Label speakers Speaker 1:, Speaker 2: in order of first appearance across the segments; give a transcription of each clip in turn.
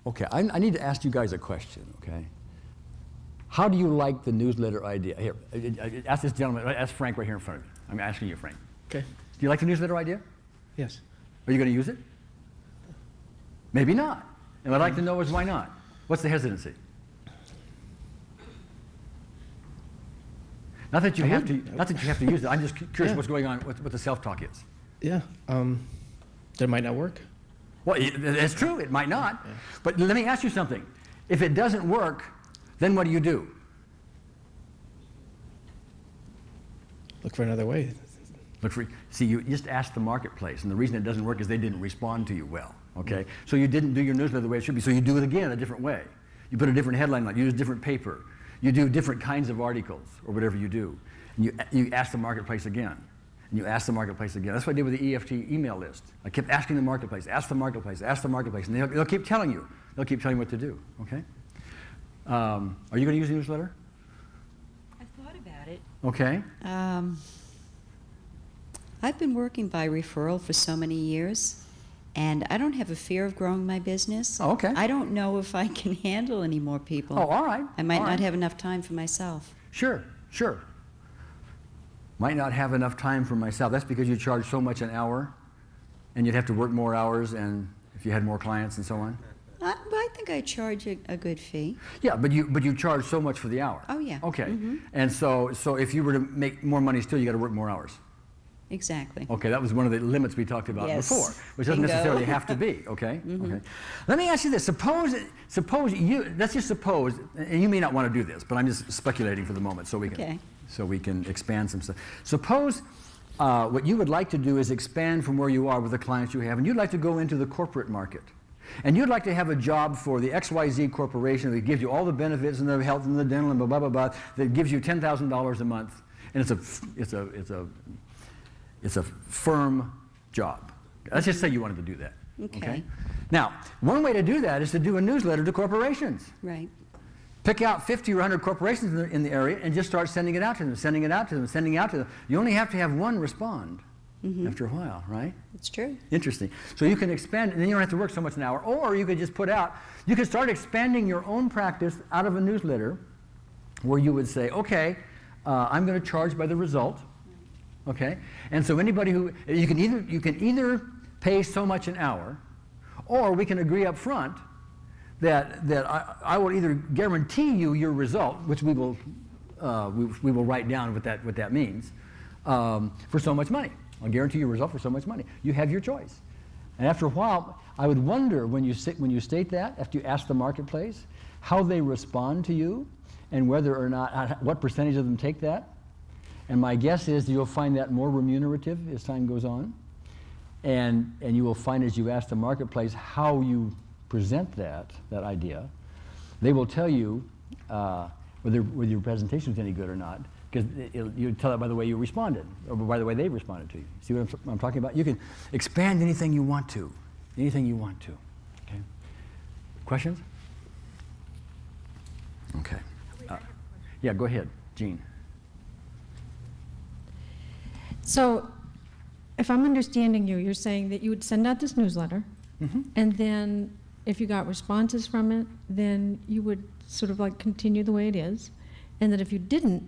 Speaker 1: Okay, I need to ask you guys a question, okay? How do you like the newsletter idea? Here, ask this gentleman, ask Frank right here in front of you. I'm asking you, Frank.
Speaker 2: Okay.
Speaker 1: Do you like the newsletter idea?
Speaker 2: Yes.
Speaker 1: Are you going to use it? Maybe not. And what I'd like to know is why not? What's the hesitancy? Not that you have to use it. I'm just curious what's going on, what the self-talk is.
Speaker 2: Yeah. That might not work.
Speaker 1: Well, that's true. It might not. Yeah. But let me ask you something. If it doesn't work, then what do?
Speaker 2: Look for another way.
Speaker 1: See, you just asked the marketplace, and the reason it doesn't work is they didn't respond to you well, okay? So you didn't do your newsletter the way it should be, so you do it again a different way. You put a different headline on it, you use different paper, you do different kinds of articles, or whatever you do. And you ask the marketplace again, and you ask the marketplace again. That's what I did with the EFT email list. I kept asking the marketplace, ask the marketplace, ask the marketplace, and they'll keep telling you. They'll keep telling you what to do, okay? Are you going to use the newsletter?
Speaker 3: I thought about it.
Speaker 1: Okay.
Speaker 3: I've been working by referral for so many years, and I don't have a fear of growing my business.
Speaker 1: Oh, okay.
Speaker 3: I don't know if I can handle any more people.
Speaker 1: Oh, all right.
Speaker 3: I might not have enough time for myself.
Speaker 1: Sure. Might not have enough time for myself. That's because you charge so much an hour, and you'd have to work more hours, and if you had more clients and so on.
Speaker 3: But I think I charge a good fee.
Speaker 1: Yeah, but you charge so much for the hour.
Speaker 3: Oh, yeah.
Speaker 1: Okay.
Speaker 3: Mm-hmm.
Speaker 1: And so if you were to make more money still, you got to work more hours.
Speaker 3: Exactly.
Speaker 1: Okay, that was one of the limits we talked about before, which doesn't necessarily have to be, okay?
Speaker 3: Mm-hmm.
Speaker 1: Okay. Let me ask you this. Let's just suppose, and you may not want to do this, but I'm just speculating for the moment so we can expand some stuff. Suppose what you would like to do is expand from where you are with the clients you have, and you'd like to go into the corporate market. And you'd like to have a job for the XYZ Corporation that gives you all the benefits and the health and the dental and blah, blah, blah, blah, that gives you $10,000 a month, and it's a firm job. Let's just say you wanted to do that.
Speaker 3: Okay.
Speaker 1: Now, one way to do that is to do a newsletter to corporations.
Speaker 3: Right.
Speaker 1: Pick out 50 or 100 corporations in the area and just start sending it out to them, sending it out to them. You only have to have one respond after a while, right?
Speaker 3: It's true.
Speaker 1: Interesting. So you can expand, and then you don't have to work so much an hour. Or you could just you could start expanding your own practice out of a newsletter where you would say, okay, I'm going to charge by the result. Okay, and so anybody who you can either pay so much an hour, or we can agree up front that I will either guarantee you your result, which we will write down what that means, for so much money. I'll guarantee your result for so much money. You have your choice, and after a while, I would wonder when you state that after you ask the marketplace how they respond to you, and whether or not what percentage of them take that. And my guess is you'll find that more remunerative as time goes on. And you will find as you ask the marketplace how you present that idea, they will tell you whether your presentation is any good or not, because you tell it by the way you responded, or by the way they responded to you. See what I'm talking about? You can expand anything you want to. Okay? Questions? Okay. Yeah, go ahead, Jean.
Speaker 4: So, if I'm understanding you, you're saying that you would send out this newsletter, and then if you got responses from it, then you would sort of like continue the way it is, and that if you didn't,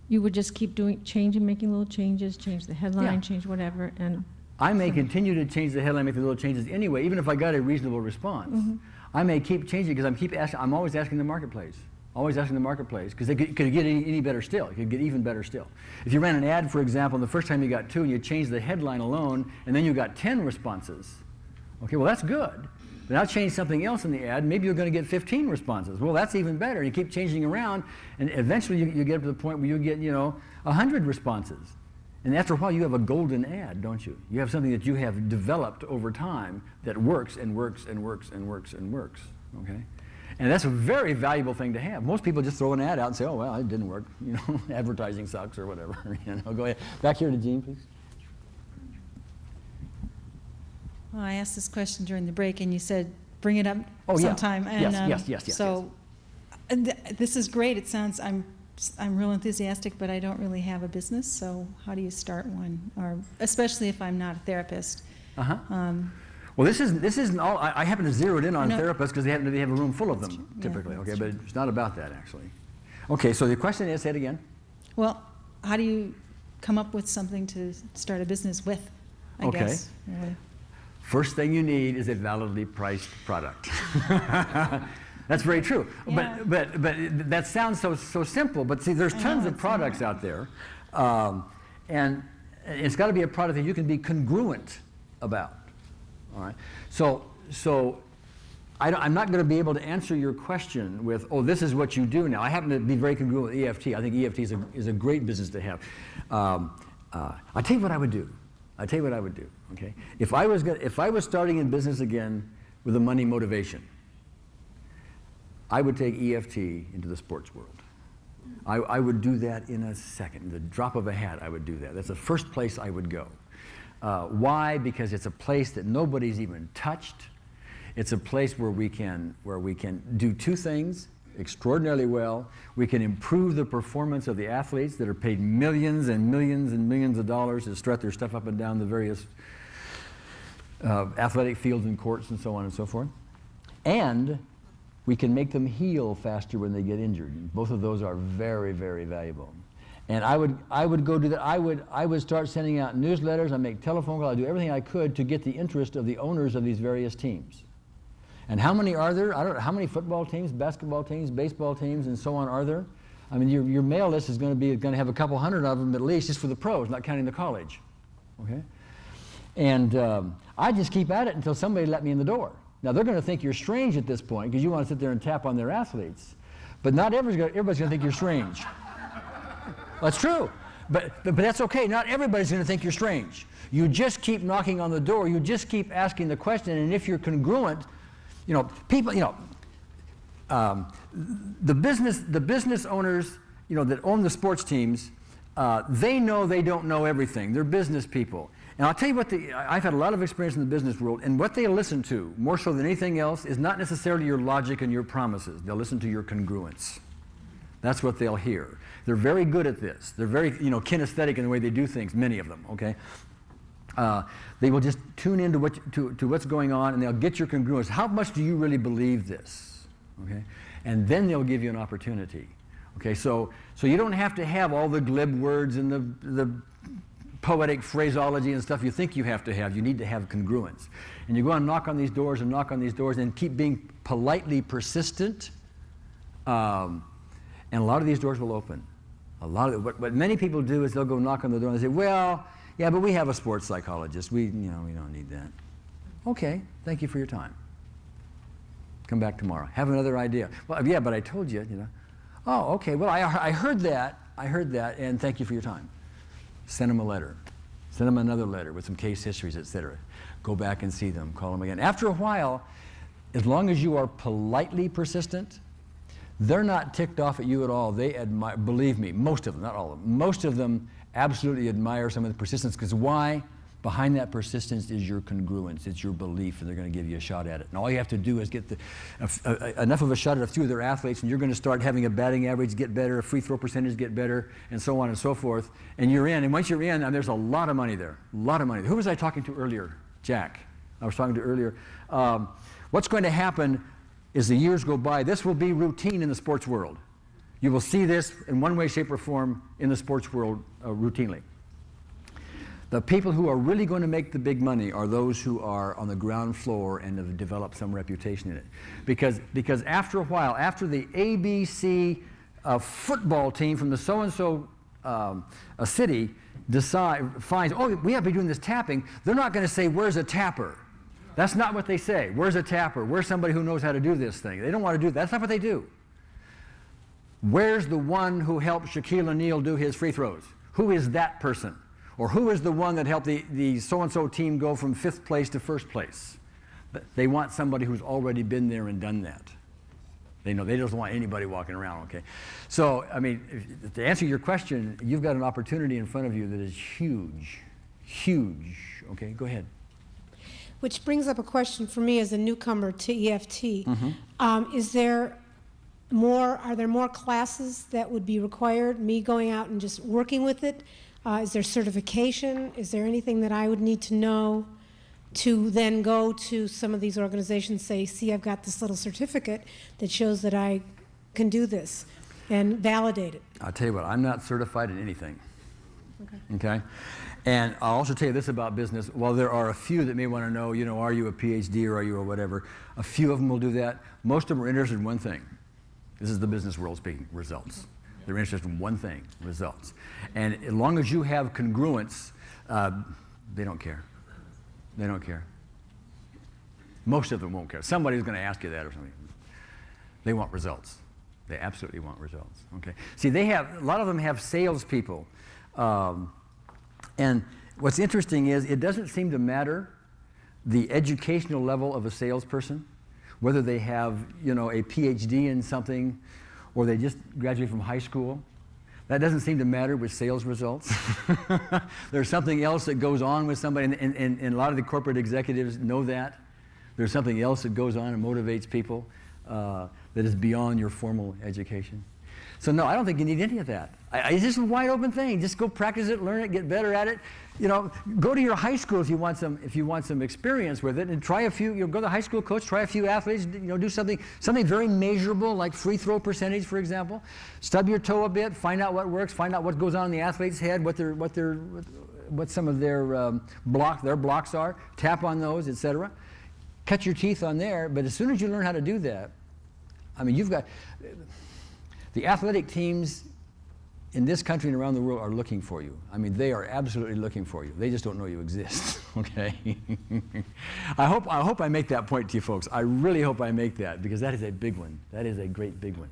Speaker 4: you would just keep making little changes, change the headline, change whatever, and...
Speaker 1: I may continue to change the headline, make the little changes anyway, even if I got a reasonable response. I may keep changing because I'm always asking the marketplace. Because they could get any better still. It could get even better still. If you ran an ad, for example, and the first time you got 2 and you changed the headline alone, and then you got 10 responses, okay, well, that's good. But now change something else in the ad, maybe you're going to get 15 responses. Well, that's even better. You keep changing around, and eventually you get up to the point where you get, 100 responses. And after a while, you have a golden ad, don't you? You have something that you have developed over time that works and works and works and works and works, okay? And that's a very valuable thing to have. Most people just throw an ad out and say, oh, well, it didn't work. Advertising sucks or whatever. Go ahead. Back here to Jean, please.
Speaker 5: Well, I asked this question during the break, and you said bring it up sometime.
Speaker 1: Yeah.
Speaker 5: And,
Speaker 1: Yes.
Speaker 5: So this is great. It sounds, I'm real enthusiastic, but I don't really have a business. So how do you start one? Or especially if I'm not a therapist.
Speaker 1: Well, this isn't all. I happen to zero it in on
Speaker 5: No.
Speaker 1: therapists because they have a room full of
Speaker 5: That's
Speaker 1: them
Speaker 5: true. Yeah,
Speaker 1: typically.
Speaker 5: that's
Speaker 1: Okay,
Speaker 5: true.
Speaker 1: but it's not about that actually. Okay, so the question is, say it again.
Speaker 5: Well, how do you come up with something to start a business with, I
Speaker 1: Okay.
Speaker 5: guess? Really.
Speaker 1: First thing you need is a validly priced product. That's very true.
Speaker 5: Yeah.
Speaker 1: But that sounds so simple. But see, there's
Speaker 5: I
Speaker 1: tons
Speaker 5: know,
Speaker 1: of
Speaker 5: it's
Speaker 1: products out there, and it's got to be a product that you can be congruent about. All right. So I'm not going to be able to answer your question with, oh, this is what you do now. I happen to be very congruent with EFT. I think EFT is a great business to have. I'll tell you what I would do. Okay. If I was starting in business again with a money motivation, I would take EFT into the sports world. I would do that in a second. The drop of a hat, I would do that. That's the first place I would go. Why? Because it's a place that nobody's even touched. It's a place where we can do two things extraordinarily well. We can improve the performance of the athletes that are paid millions and millions and millions of dollars to strut their stuff up and down the various athletic fields and courts and so on and so forth. And we can make them heal faster when they get injured. Both of those are very, very valuable. And I would go do that. I would start sending out newsletters. I'd make telephone calls. I'd do everything I could to get the interest of the owners of these various teams. And how many are there? I don't know. How many football teams, basketball teams, baseball teams, and so on are there? I mean, your mail list is going to have a couple hundred of them at least, just for the pros, not counting the college. Okay. And I just keep at it until somebody let me in the door. Now they're going to think you're strange at this point because you want to sit there and tap on their athletes, but not everybody's going to think you're strange. That's true, but that's okay. Not everybody's going to think you're strange. You just keep knocking on the door. You just keep asking the question, and if you're congruent, people, the business owners, that own the sports teams, they know they don't know everything. They're business people. And I'll tell you what, I've had a lot of experience in the business world, and what they listen to, more so than anything else, is not necessarily your logic and your promises. They'll listen to your congruence. That's what they'll hear. They're very good at this. They're very, kinesthetic in the way they do things, many of them, okay? They will just tune into what's going on, and they'll get your congruence. How much do you really believe this? Okay? And then they'll give you an opportunity. Okay, so you don't have to have all the glib words and the poetic phraseology and stuff you think you have to have. You need to have congruence. And you go and knock on these doors and keep being politely persistent, and a lot of these doors will open. What many people do is they'll go knock on the door and they say, well, yeah, but we have a sports psychologist. We don't need that. Okay, thank you for your time. Come back tomorrow. Have another idea. Well, yeah, but I told you, Oh, okay, well, I heard that, and thank you for your time. Send them a letter. Send them another letter with some case histories, etc. Go back and see them. Call them again. After a while, as long as you are politely persistent, they're not ticked off at you at all. They admire, believe me, most of them, not all of them, most of them absolutely admire some of the persistence, because why? Behind that persistence is your congruence. It's your belief, and they're going to give you a shot at it. And all you have to do is get enough of a shot at a few of their athletes, and you're going to start having a batting average get better, a free throw percentage get better, and so on and so forth. And you're in. And once you're in, and there's a lot of money there. A lot of money. Who was I talking to earlier? Jack. I was talking to earlier. What's going to happen is the years go by. This will be routine in the sports world. You will see this in one way, shape, or form in the sports world routinely. The people who are really going to make the big money are those who are on the ground floor and have developed some reputation in it. Because after a while, after the ABC football team from the so-and-so city finds, oh, we have to be doing this tapping, they're not going to say, where's a tapper? That's not what they say. Where's a tapper? Where's somebody who knows how to do this thing? They don't want to do that. That's not what they do. Where's the one who helped Shaquille O'Neal do his free throws? Who is that person? Or who is the one that helped the so-and-so team go from 5th place to 1st place? They want somebody who's already been there and done that. They know they don't want anybody walking around, okay? So, I mean, to answer your question, you've got an opportunity in front of you that is huge, huge, okay? Go ahead.
Speaker 6: Which brings up a question for me as a newcomer to EFT.
Speaker 1: Mm-hmm.
Speaker 6: Are there more classes that would be required, me going out and just working with it? Is there certification? Is there anything that I would need to know to then go to some of these organizations, say, see, I've got this little certificate that shows that I can do this, and validate it.
Speaker 1: I'll tell you what, I'm not certified in anything. Okay? And I'll also tell you this about business. While there are a few that may want to know, are you a PhD or are you a whatever, a few of them will do that. Most of them are interested in one thing. This is the business world speaking, results. They're interested in one thing, results. And as long as you have congruence, they don't care. They don't care. Most of them won't care. Somebody's going to ask you that or something. They want results. They absolutely want results. Okay. See, a lot of them have salespeople. And what's interesting is it doesn't seem to matter the educational level of a salesperson, whether they have, a PhD in something or they just graduated from high school. That doesn't seem to matter with sales results. There's something else that goes on with somebody, and a lot of the corporate executives know that. There's something else that goes on and motivates people that is beyond your formal education. So no, I don't think you need any of that. It's just a wide open thing. Just go practice it, learn it, get better at it. Go to your high school if you want some experience with it, and try a few. Go to the high school coach, try a few athletes. Do something very measurable, like free throw percentage, for example. Stub your toe a bit, find out what works, find out what goes on in the athlete's head, what some of their blocks are. Tap on those, etc. Cut your teeth on there. But as soon as you learn how to do that, you've got the athletic teams in this country and around the world are looking for you. They are absolutely looking for you. They just don't know you exist, okay? I hope I make that point to you folks. I really hope I make that, because that is a big one. That is a great big one.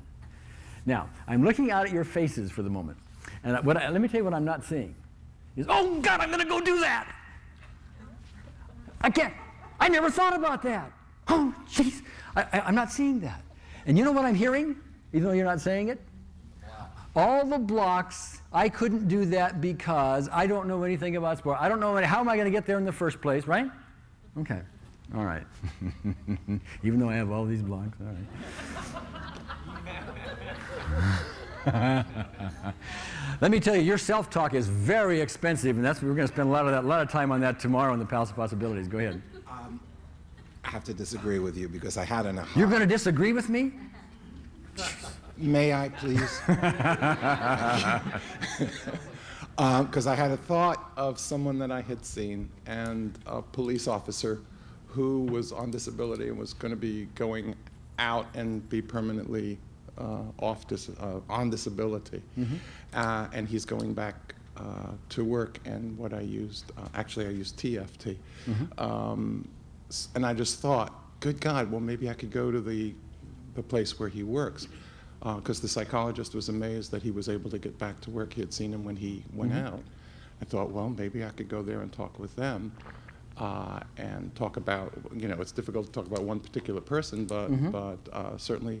Speaker 1: Now, I'm looking out at your faces for the moment. And let me tell you what I'm not seeing. Oh, God, I'm going to go do that. I can't. I never thought about that. Oh, jeez. I'm not seeing that. And you know what I'm hearing, even though you're not saying it? All the blocks, I couldn't do that because I don't know anything about sport. I don't know, how am I going to get there in the first place, right? Okay, all right. Even though I have all these blocks, all right. Let me tell you, your self-talk is very expensive, and we're going to spend a lot of time on that tomorrow in the Palace of Possibilities. Go ahead.
Speaker 7: I have to disagree with you because I had an aha.
Speaker 1: You're going to disagree with me?
Speaker 7: May I, please? Because I had a thought of someone that I had seen, and a police officer who was on disability and was going to be going out and be permanently on disability. Mm-hmm. And he's going back to work, and what I used, actually I used TFT. Mm-hmm. And I just thought, good God, well, maybe I could go to the place where he works. Because the psychologist was amazed that he was able to get back to work. He had seen him when he went mm-hmm. out. I thought, well, maybe I could go there and talk with them and talk about, it's difficult to talk about one particular person, but, mm-hmm. but certainly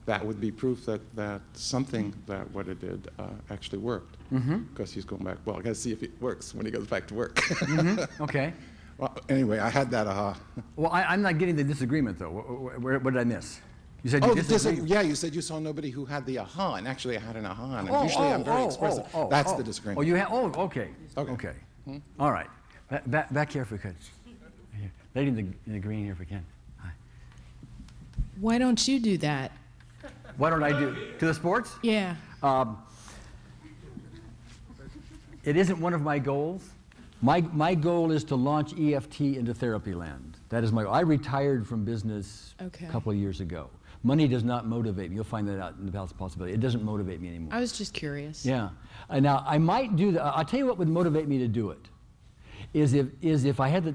Speaker 7: that would be proof that something that what it did actually worked. Because he's going back, well, I got to see if it works when he goes back to work.
Speaker 1: Mm-hmm. Okay.
Speaker 7: Well, anyway, I had that aha.
Speaker 1: Well, I'm not getting the disagreement, though. What did I miss? You said you disagree.
Speaker 7: Yeah, you said you saw nobody who had the aha, and actually I had an aha, and usually I'm very expressive. That's the disagreement.
Speaker 1: Oh, you have. Oh, okay. Okay.
Speaker 7: Hmm?
Speaker 1: All right. Back here if we could. Here. Lady in the green here if we can. Hi.
Speaker 8: Why don't you do that?
Speaker 1: What don't I do to the sports?
Speaker 8: Yeah.
Speaker 1: It isn't one of my goals. My goal is to launch EFT into therapy land. That is my goal. I retired from business a couple of years ago. Money does not motivate me. You'll find that out in the Palace of Possibility. It doesn't motivate me anymore.
Speaker 8: I was just curious.
Speaker 1: Yeah. Now, I might do that. I'll tell you what would motivate me to do it. Is if I had the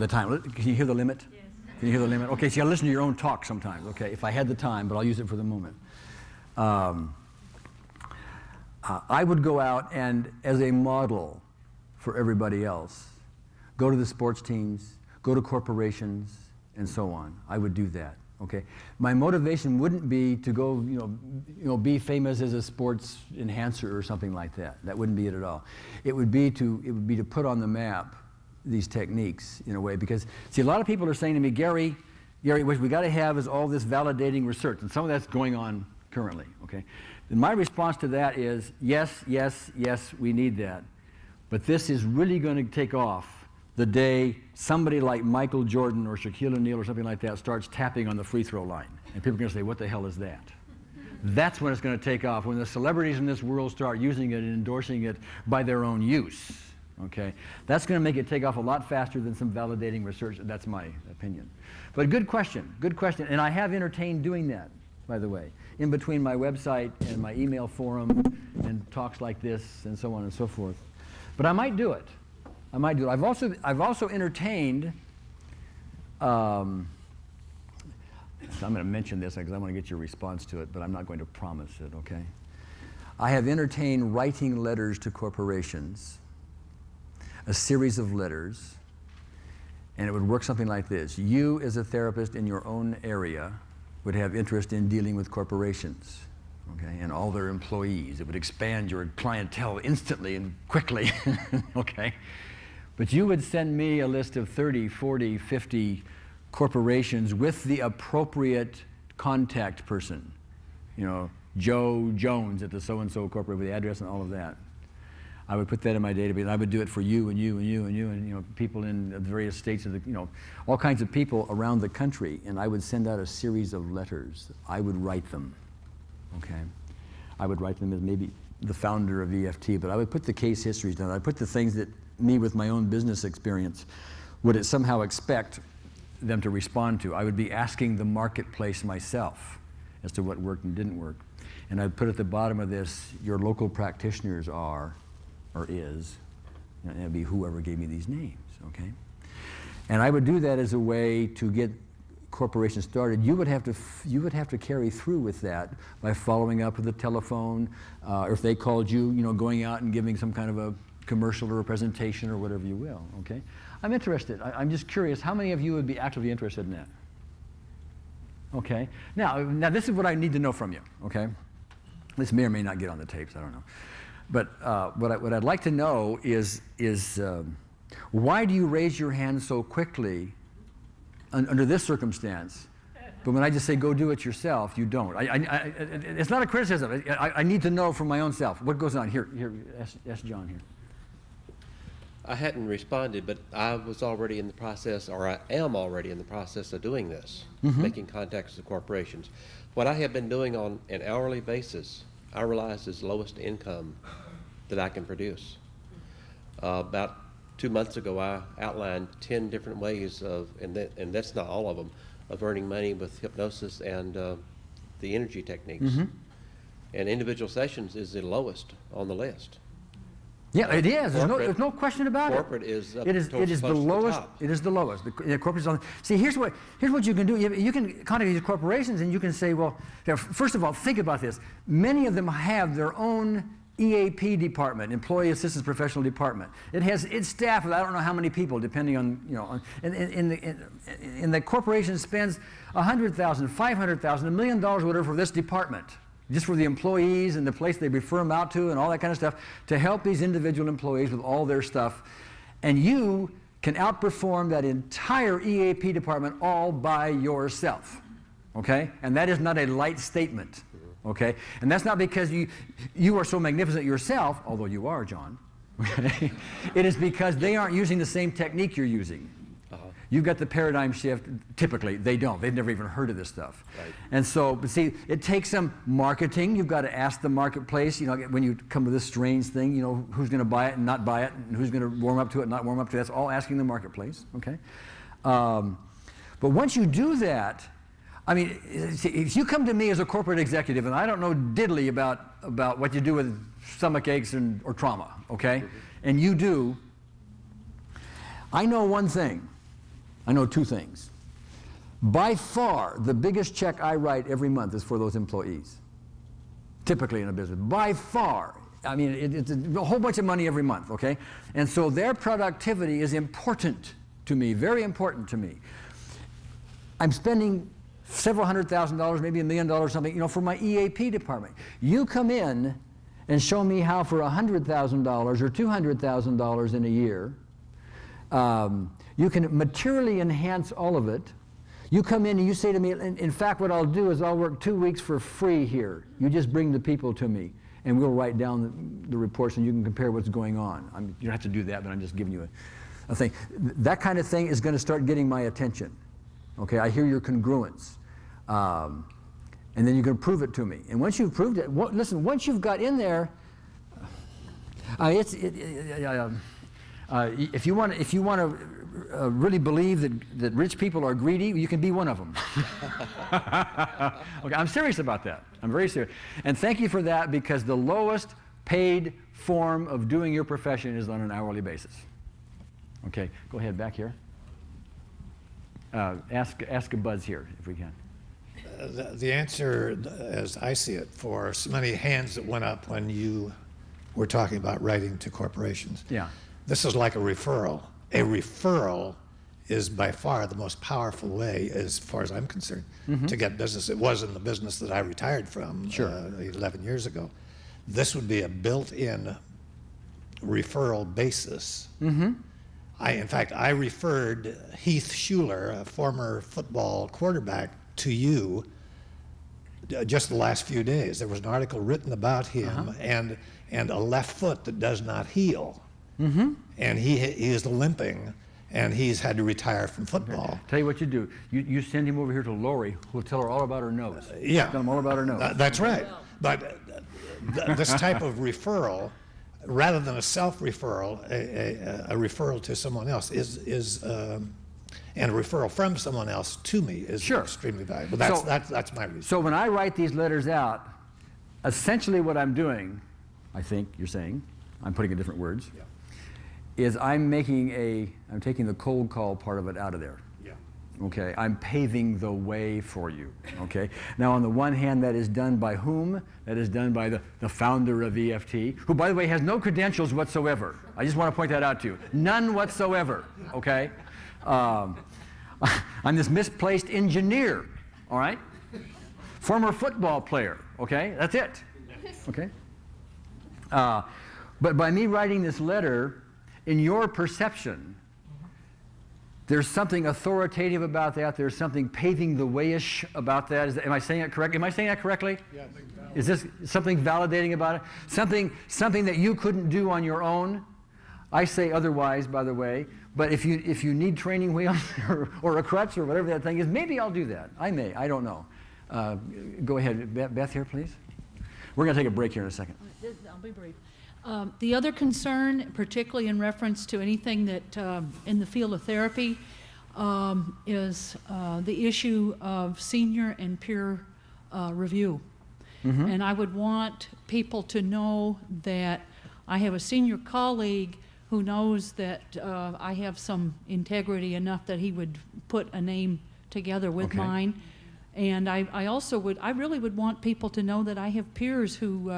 Speaker 1: time. Can you hear the limit? Yes. Can you hear the limit? Okay, so you gotta listen to your own talk sometimes. Okay, if I had the time, but I'll use it for the moment. I would go out and, as a model for everybody else, go to the sports teams, go to corporations, and so on. I would do that. Okay, my motivation wouldn't be to go, be famous as a sports enhancer or something like that. That wouldn't be it at all. It would be to put on the map these techniques in a way, because see, a lot of people are saying to me, Gary, what we got to have is all this validating research, and some of that's going on currently. Okay, and my response to that is yes, we need that, but this is really going to take off the day somebody like Michael Jordan or Shaquille O'Neal or something like that starts tapping on the free throw line. And people are going to say, what the hell is that? That's when it's going to take off, when the celebrities in this world start using it and endorsing it by their own use. Okay? That's going to make it take off a lot faster than some validating research. That's my opinion. But good question, good question. And I have entertained doing that, by the way, in between my website and my email forum and talks like this and so on and so forth. But I might do it. I might do it. I've also entertained, so I'm going to mention this because I want to get your response to it, but I'm not going to promise it, okay? I have entertained writing letters to corporations, a series of letters, and it would work something like this. You, as a therapist in your own area, would have interest in dealing with corporations, okay, and all their employees. It would expand your clientele instantly and quickly, okay? But you would send me a list of 30, 40, 50 corporations with the appropriate contact person. You know, Joe Jones at the so-and-so corporate with the address and all of that. I would put that in my database, and I would do it for you and you and you and you and, you know, people in the various states of the, you know, all kinds of people around the country, and I would send out a series of letters. I would write them, okay? I would write them as maybe the founder of EFT, but I would put the case histories down. I'd put the things that me with my own business experience would it somehow expect them to respond to. I would be asking the marketplace myself as to what worked and didn't work. And I'd put at the bottom of this, your local practitioners are, or is, and it'd be whoever gave me these names, okay? And I would do that as a way to get corporations started. You would have to carry through with that by following up with a telephone, or if they called you, you know, going out and giving some kind of a commercial or a presentation or whatever you will, okay? I'm interested. I'm just curious, how many of you would be actively interested in that? Okay. Now this is what I need to know from you, okay? This may or may not get on the tapes, I don't know. But what I'd like to know is why do you raise your hand so quickly under this circumstance, but when I just say go do it yourself, you don't? It's not a criticism. I need to know for my own self. What goes on? Here, ask John here.
Speaker 9: I hadn't responded, but I was already in the process, or I am already in the process of doing this, making contacts with corporations. What I have been doing on an hourly basis, I realize is lowest income that I can produce. About 2 months ago, I outlined 10 different ways of, and that's not all of them, of earning money with hypnosis and the energy techniques. And individual sessions is the lowest on the list.
Speaker 1: Yeah, it is. There's no question about it.
Speaker 9: Corporate is up
Speaker 1: It is
Speaker 9: close
Speaker 1: the
Speaker 9: to the
Speaker 1: lowest.
Speaker 9: top.
Speaker 1: It is the lowest. The corporates on. See, here's what you can do. You can contact these corporations and you can say, well, first of all, think about this. Many of them have their own EAP department, Employee Assistance Professional Department. It has its staff of I don't know how many people, depending on, you know, and the corporation spends $100,000, $500,000, $1 million, whatever, for this department, just for the employees and the place they refer them out to and all that kind of stuff, to help these individual employees with all their stuff. And you can outperform that entire EAP department all by yourself, okay? And that is not a light statement, okay? And that's not because you are so magnificent yourself, although you are, John, okay? It is because they aren't using the same technique you're using. You've got the paradigm shift. Typically, they don't. They've never even heard of this stuff.
Speaker 9: Right.
Speaker 1: And so, but see, it takes some marketing. You've got to ask the marketplace, you know, when you come to this strange thing, you know, who's going to buy it and not buy it, and who's going to warm up to it and not warm up to it. That's all asking the marketplace, okay? But once you do that, I mean, see, if you come to me as a corporate executive and I don't know diddly about what you do with stomach aches or trauma, okay? And you do, I know one thing. I know two things. By far, the biggest check I write every month is for those employees, typically in a business. By far. I mean, it's a whole bunch of money every month, okay? And so their productivity is important to me, very important to me. I'm spending several $100,000, maybe $1 million or something, you know, for my EAP department. You come in and show me how for $100,000 or $200,000 in a year, you can materially enhance all of it. You come in and you say to me, in fact, what I'll do is I'll work 2 weeks for free here. You just bring the people to me, and we'll write down the reports, and you can compare what's going on. You don't have to do that, but I'm just giving you a thing. That kind of thing is going to start getting my attention. Okay, I hear your congruence. And then you can prove it to me. And once you've proved it, listen, once you've got in there, if you want to really believe that rich people are greedy, you can be one of them. Okay, I'm serious about that. I'm very serious. And thank you for that, because the lowest paid form of doing your profession is on an hourly basis. Okay, go ahead, back here. Ask a Buzz here, if we can.
Speaker 10: The answer, as I see it, for so many hands that went up when you were talking about writing to corporations.
Speaker 1: Yeah.
Speaker 10: This is like a referral. A referral is by far the most powerful way, as far as I'm concerned, to get business. It was in the business that I retired from 11 years ago. This would be a built-in referral basis. In fact, I referred Heath Schuler, a former football quarterback, to you just the last few days. There was an article written about him and a left foot that does not heal. And he is limping, and he's had to retire from football.
Speaker 1: Okay. Tell you what you do. You send him over here to Lori, who'll tell her all about her nose.
Speaker 10: Yeah.
Speaker 1: Tell him all about her nose.
Speaker 10: That's right. But this type of referral, rather than a self-referral, a referral to someone else and a referral from someone else to me is extremely valuable. That's my reason.
Speaker 1: So when I write these letters out, essentially what I'm doing, I think you're saying, I'm putting in different words, is I'm taking the cold call part of it out of there. Okay, I'm paving the way for you. Okay, now on the one hand, that is done by whom? That is done by the founder of EFT, who, by the way, has no credentials whatsoever. I just want to point that out to you. None whatsoever. Okay, I'm this misplaced engineer. All right, former football player. Okay, that's it. Okay, but by me writing this letter, in your perception, there's something authoritative about that. There's something paving the way-ish about that. Am I saying it correctly? Am I saying that correctly?
Speaker 10: Yes.
Speaker 1: Is this something validating about it? Something that you couldn't do on your own? I say otherwise, by the way. But if you need training wheels or a crutch or whatever that thing is, maybe I'll do that. I may. I don't know. Go ahead, Beth here, please. We're going to take a break here in a second.
Speaker 11: I'll be brief. The other concern, particularly in reference to anything that in the field of therapy, is the issue of senior and peer review. And I would want people to know that I have a senior colleague who knows that I have some integrity enough that he would put a name together with mine. And I really would want people to know that I have peers who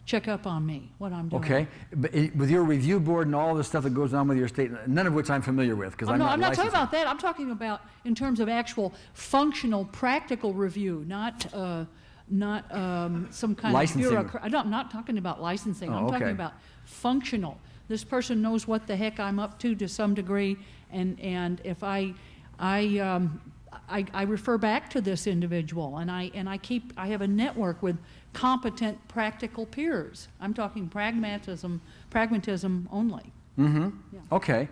Speaker 11: check up on me, what I'm doing.
Speaker 1: Okay, but with your review board and all the stuff that goes on with your state, none of which I'm familiar with, because I'm not
Speaker 11: talking about that. I'm talking about in terms of actual functional, practical review, not some kind
Speaker 1: licensing.
Speaker 11: of bureaucracy. I'm not talking about licensing. I'm talking about functional. This person knows what the heck I'm up to some degree, and if I refer back to this individual, and I have a network with competent, practical peers. I'm talking pragmatism only.
Speaker 1: Yeah. Okay.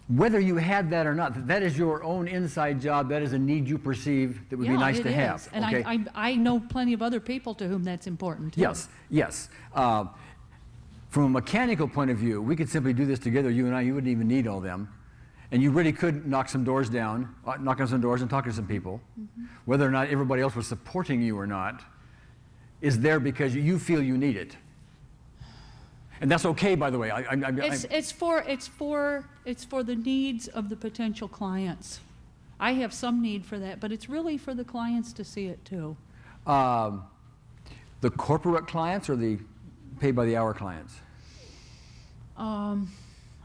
Speaker 1: Whether you had that or not, that is your own inside job. That is a need you perceive that would be nice to have.
Speaker 11: And
Speaker 1: okay?
Speaker 11: I know plenty of other people to whom that's important too.
Speaker 1: Yes. From a mechanical point of view, we could simply do this together, you and I. You wouldn't even need all them. And you really could knock on some doors and talk to some people. Whether or not everybody else was supporting you or not is there because you feel you need it. And that's okay, by the way.
Speaker 11: It's for the needs of the potential clients. I have some need for that, but it's really for the clients to see it too.
Speaker 1: The corporate clients or the pay-by-the-hour clients?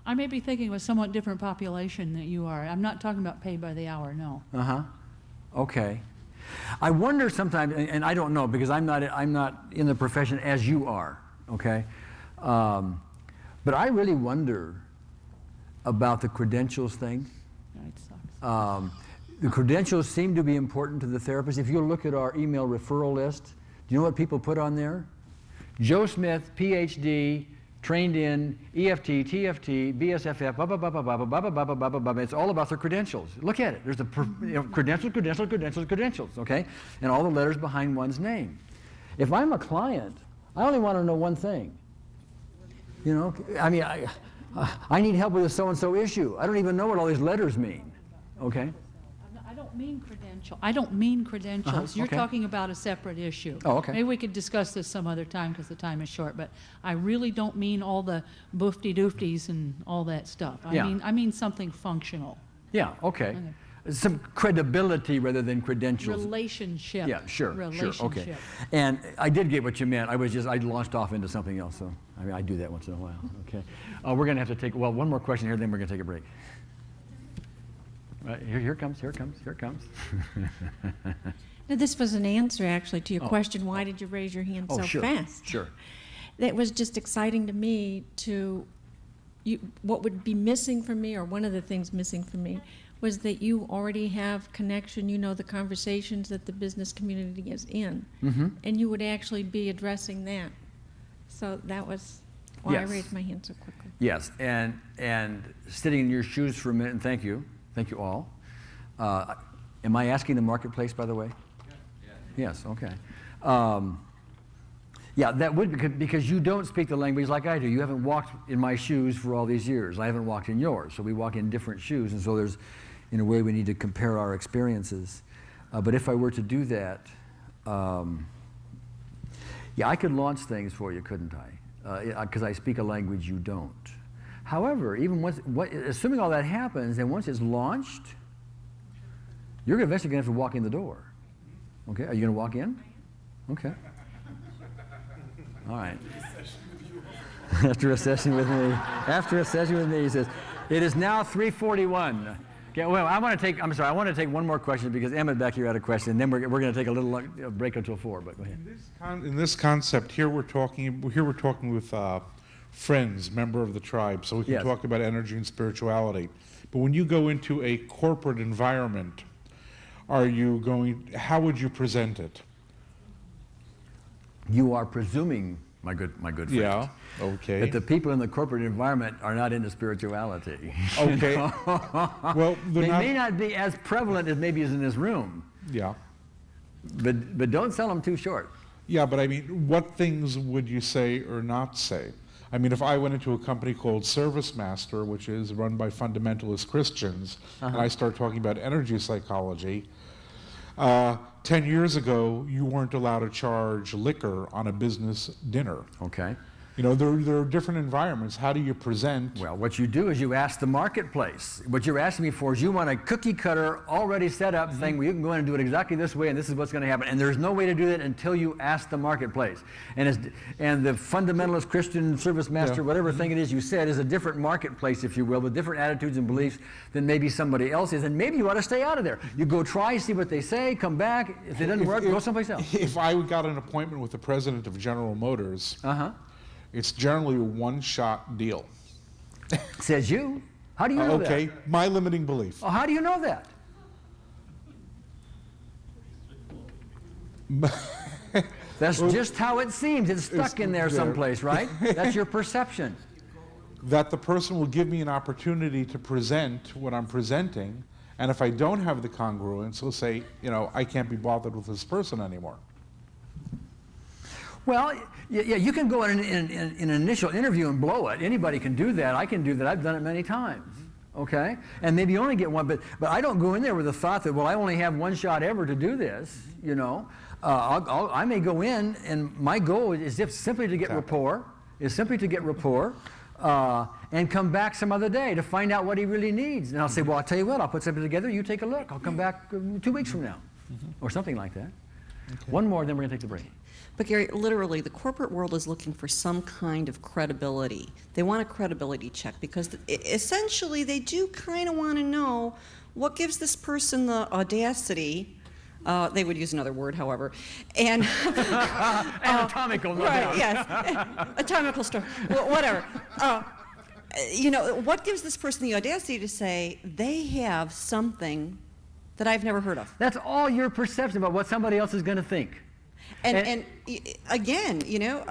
Speaker 11: I may be thinking of a somewhat different population than you are. I'm not talking about pay by the hour, no.
Speaker 1: Okay. I wonder sometimes, and I don't know because I'm not in the profession as you are. Okay. But I really wonder about the credentials thing.
Speaker 11: It sucks.
Speaker 1: The credentials seem to be important to the therapist. If you look at our email referral list, do you know what people put on there? Joe Smith, PhD, trained in EFT, TFT, BSFF, blah, blah, blah, blah, blah, blah, blah, blah, blah, blah, blah, blah. It's all about their credentials. Look at it. There's credentials, okay? And all the letters behind one's name. If I'm a client, I only want to know one thing. You know, I mean, I need help with a so-and-so issue. I don't even know what all these letters mean, okay?
Speaker 11: I don't mean credential. I don't mean credentials. You're
Speaker 1: okay.
Speaker 11: talking about a separate issue.
Speaker 1: Oh, okay.
Speaker 11: Maybe we could discuss this some other time because the time is short, but I really don't mean all the boofty-doofties and all that stuff.
Speaker 1: Yeah.
Speaker 11: I mean something functional.
Speaker 1: Yeah, okay. Some credibility rather than credentials.
Speaker 11: Relationship.
Speaker 1: Yeah, sure,
Speaker 11: Relationship.
Speaker 1: okay. And I did get what you meant. I launched off into something else, so I mean, I do that once in a while, okay. We're gonna have to take, one more question here, then we're gonna take a break. Here it comes.
Speaker 4: Now, this was an answer, actually, to your question, why did you raise your hand so fast?
Speaker 1: Sure.
Speaker 4: That was just exciting to me what would be missing for me, or one of the things missing for me, was that you already have connection, you know the conversations that the business community is in, and you would actually be addressing that. So that was why I raised my hand so quickly.
Speaker 1: Yes, and sitting in your shoes for a minute, and thank you all. Am I asking the marketplace, by the way? Yes, okay. Yeah, that would, because you don't speak the language like I do. You haven't walked in my shoes for all these years. I haven't walked in yours, so we walk in different shoes, and so there's, in a way, we need to compare our experiences. But if I were to do that, yeah, I could launch things for you, couldn't I? Because I speak a language you don't. However, even assuming all that happens, and once it's launched, you're eventually going to have to walk in the door. Okay, are you going to walk in? Okay. All right. After a session with me, he says, it is now 3:41. Okay, well, I want to take one more question because Emmett back here had a question, and then we're going to take a little break until 4, but go ahead.
Speaker 12: In this concept, here we're talking with friends, member of the tribe, so we can talk about energy and spirituality. But when you go into a corporate environment, how would you present it?
Speaker 1: You are presuming, my good friend.
Speaker 12: Yeah, okay.
Speaker 1: That the people in the corporate environment are not into spirituality.
Speaker 12: Okay. Well,
Speaker 1: they may not be as prevalent as maybe is in this room.
Speaker 12: Yeah.
Speaker 1: But don't sell them too short.
Speaker 12: Yeah, but I mean, what things would you say or not say? I mean, if I went into a company called Service Master, which is run by fundamentalist Christians, and I start talking about energy psychology, 10 years ago, you weren't allowed to charge liquor on a business dinner.
Speaker 1: Okay.
Speaker 12: You know, there are different environments. How do you present?
Speaker 1: Well, what you do is you ask the marketplace. What you're asking me for is you want a cookie cutter already set up saying, well, you can go in and do it exactly this way, and this is what's going to happen. And there's no way to do that until you ask the marketplace. And the fundamentalist Christian Service Master, whatever thing it is you said, is a different marketplace, if you will, with different attitudes and beliefs than maybe somebody else is. And maybe you ought to stay out of there. You go try, see what they say, come back. If it doesn't work, go someplace else.
Speaker 12: If I got an appointment with the president of General Motors, it's generally a one-shot deal.
Speaker 1: Says you. How do you know that?
Speaker 12: Okay, my limiting belief.
Speaker 1: Oh, how do you know that? That's just how it seems. It's stuck in there someplace, right? That's your perception.
Speaker 12: That the person will give me an opportunity to present what I'm presenting, and if I don't have the congruence, they'll say, you know, I can't be bothered with this person anymore.
Speaker 1: Well, yeah, you can go in an initial interview and blow it. Anybody can do that. I can do that. I've done it many times. Okay? And maybe you only get one, but I don't go in there with the thought that, well, I only have one shot ever to do this, you know. I may go in, and my goal is simply to get rapport, and come back some other day to find out what he really needs. And I'll say, well, I'll tell you what, I'll put something together, you take a look. I'll come back 2 weeks from now, or something like that. Okay. One more, then we're going to take the break.
Speaker 13: But Gary, literally, the corporate world is looking for some kind of credibility. They want a credibility check because essentially they do kind of want to know what gives this person the audacity. They would use another word, however, and
Speaker 1: anatomical, no
Speaker 13: right? Yes, anatomical story. Well, whatever. You know, what gives this person the audacity to say they have something that I've never heard of?
Speaker 1: That's all your perception about what somebody else is going to think.
Speaker 13: Again, you know,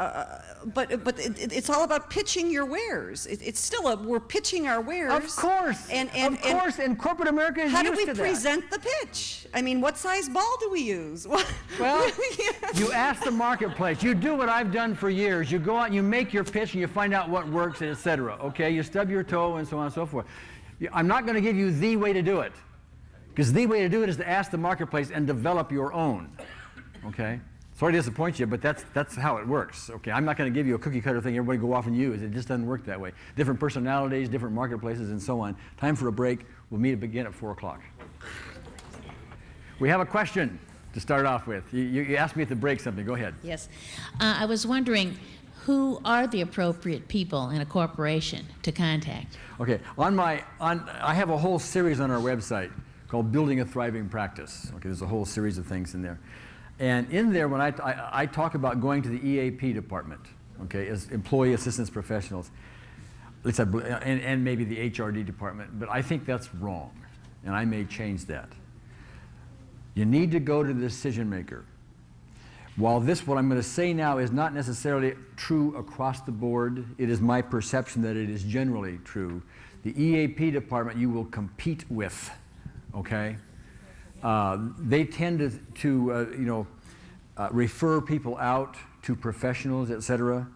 Speaker 13: but it's all about pitching your wares. It's still we're pitching our wares.
Speaker 1: Of course, and corporate America is
Speaker 13: how
Speaker 1: used
Speaker 13: do
Speaker 1: to
Speaker 13: we
Speaker 1: that.
Speaker 13: present the pitch? I mean, what size ball do we use?
Speaker 1: Well, you ask the marketplace. You do what I've done for years. You go out and you make your pitch and you find out what works, and et cetera. Okay, you stub your toe and so on and so forth. I'm not going to give you the way to do it, because the way to do it is to ask the marketplace and develop your own. Okay. Sorry to disappoint you, but that's how it works. Okay, I'm not going to give you a cookie cutter thing everybody go off and use. It just doesn't work that way. Different personalities, different marketplaces, and so on. Time for a break. We'll meet again at 4 o'clock. We have a question to start off with. You asked me at the break something. Go ahead.
Speaker 14: Yes. I was wondering, who are the appropriate people in a corporation to contact?
Speaker 1: Okay, I have a whole series on our website called Building a Thriving Practice. Okay, there's a whole series of things in there. And in there, when I talk about going to the EAP department, okay, as employee assistance professionals, at least and maybe the HRD department, but I think that's wrong, and I may change that. You need to go to the decision maker. While what I'm going to say now is not necessarily true across the board, it is my perception that it is generally true. The EAP department you will compete with, okay? They tend to refer people out to professionals, et cetera.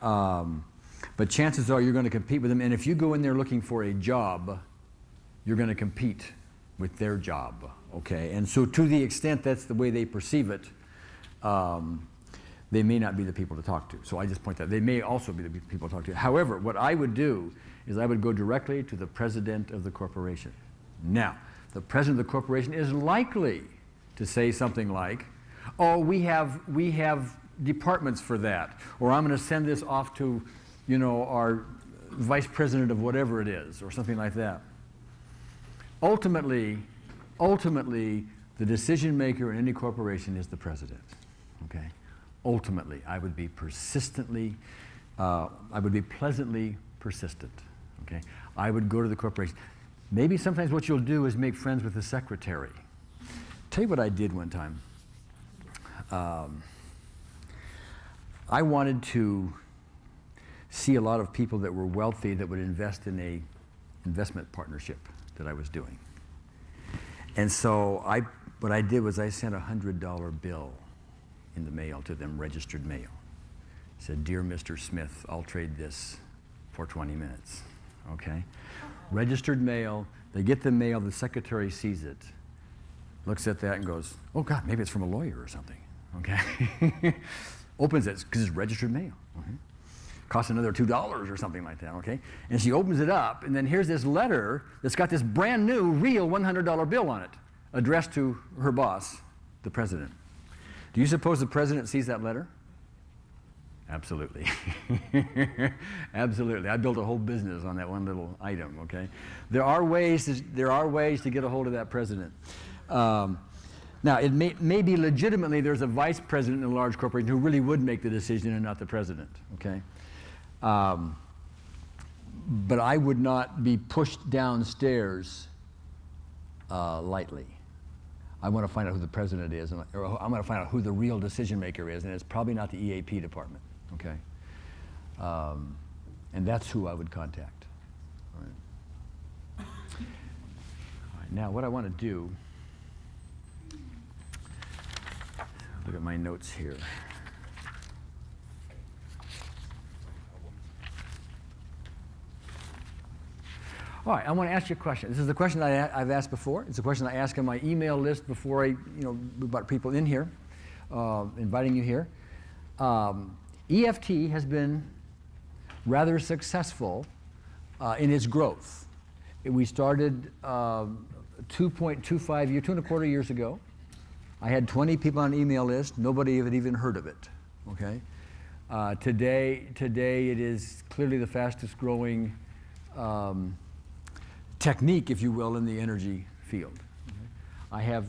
Speaker 1: But chances are you're going to compete with them. And if you go in there looking for a job, you're going to compete with their job, okay? And so to the extent that's the way they perceive it, they may not be the people to talk to. So I just point that. They may also be the people to talk to. However, what I would do is I would go directly to the president of the corporation. Now, the president of the corporation is likely to say something like, oh, we have departments for that, or I'm going to send this off to, our vice president of whatever it is, or something like that. Ultimately, the decision maker in any corporation is the president, okay? Ultimately, I would be pleasantly persistent, okay? I would go to the corporation. Maybe sometimes what you'll do is make friends with the secretary. Tell you what I did one time. I wanted to see a lot of people that were wealthy that would invest in a investment partnership that I was doing. And so what I did was I sent a $100 bill in the mail to them, registered mail. Said, "Dear Mr. Smith, I'll trade this for 20 minutes." Okay? Registered mail. They get the mail, the secretary sees it, looks at that and goes, "Oh God, maybe it's from a lawyer or something." Okay? Opens it because it's registered mail. Okay? Costs another $2 or something like that. Okay? And she opens it up, and then here's this letter that's got this brand new, real $100 bill on it, addressed to her boss, the president. Do you suppose the president sees that letter? Absolutely. Absolutely. I built a whole business on that one little item, okay? There are ways to get a hold of that president. Now, it may be legitimately there's a vice president in a large corporation who really would make the decision and not the president, okay? But I would not be pushed downstairs lightly. I want to find out who the president is, or I want to find out who the real decision maker is, and it's probably not the EAP department, okay? And that's who I would contact. All right. All right, now, what I want to do, look at my notes here. All right, I want to ask you a question. This is the question I've asked before. It's a question I ask on my email list before we brought people in here, inviting you here. EFT has been rather successful in its growth. We started 2.25 years ago. I had 20 people on an email list. Nobody had even heard of it, okay? Today it is clearly the fastest growing technique, if you will, in the energy field. Okay? I have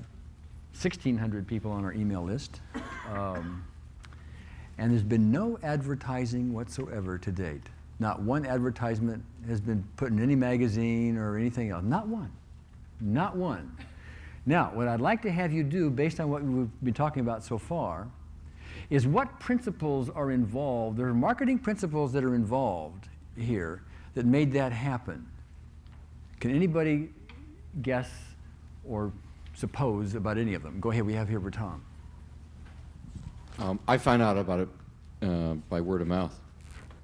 Speaker 1: 1,600 people on our email list, and there's been no advertising whatsoever to date. Not one advertisement has been put in any magazine or anything else. Not one. Not one. Now, what I'd like to have you do, based on what we've been talking about so far, is what principles are involved. There are marketing principles that are involved here that made that happen. Can anybody guess or suppose about any of them? Go ahead, we have here for Tom.
Speaker 15: I found out about it by word of mouth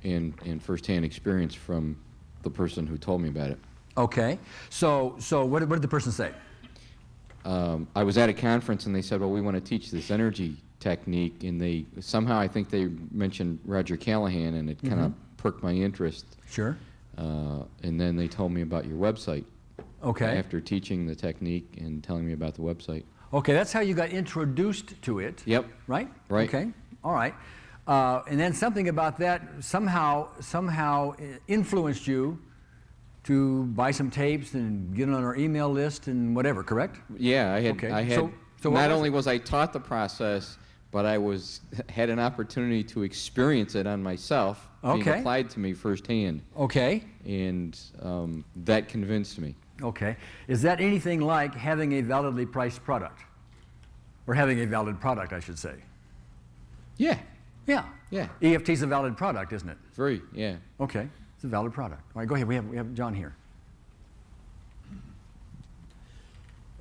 Speaker 15: and firsthand experience from the person who told me about it.
Speaker 1: Okay, so what did the person say?
Speaker 15: I was at a conference and they said, well, we want to teach this energy technique, and they somehow, I think they mentioned Roger Callahan, and it kind of perked my interest.
Speaker 1: Sure.
Speaker 15: And then they told me about your website.
Speaker 1: Okay.
Speaker 15: After teaching the technique and telling me about the website.
Speaker 1: Okay, that's how you got introduced to it.
Speaker 15: Yep.
Speaker 1: Right?
Speaker 15: Right.
Speaker 1: Okay, all right. And then something about that somehow influenced you to buy some tapes and get on our email list and whatever, correct?
Speaker 15: Yeah, I had.
Speaker 1: Okay.
Speaker 15: I had.
Speaker 1: So what
Speaker 15: not
Speaker 1: was
Speaker 15: only
Speaker 1: it?
Speaker 15: was I taught the process, but I had an opportunity to experience it on myself, being
Speaker 1: Okay.
Speaker 15: applied to me firsthand.
Speaker 1: Okay.
Speaker 15: And that convinced me.
Speaker 1: Okay. Is that anything like having a validly priced product? Or having a valid product, I should say.
Speaker 15: Yeah.
Speaker 1: Yeah.
Speaker 15: Yeah.
Speaker 1: EFT's a valid product, isn't it?
Speaker 15: Very. Yeah.
Speaker 1: Okay. It's a valid product. All right, go ahead. We have John here.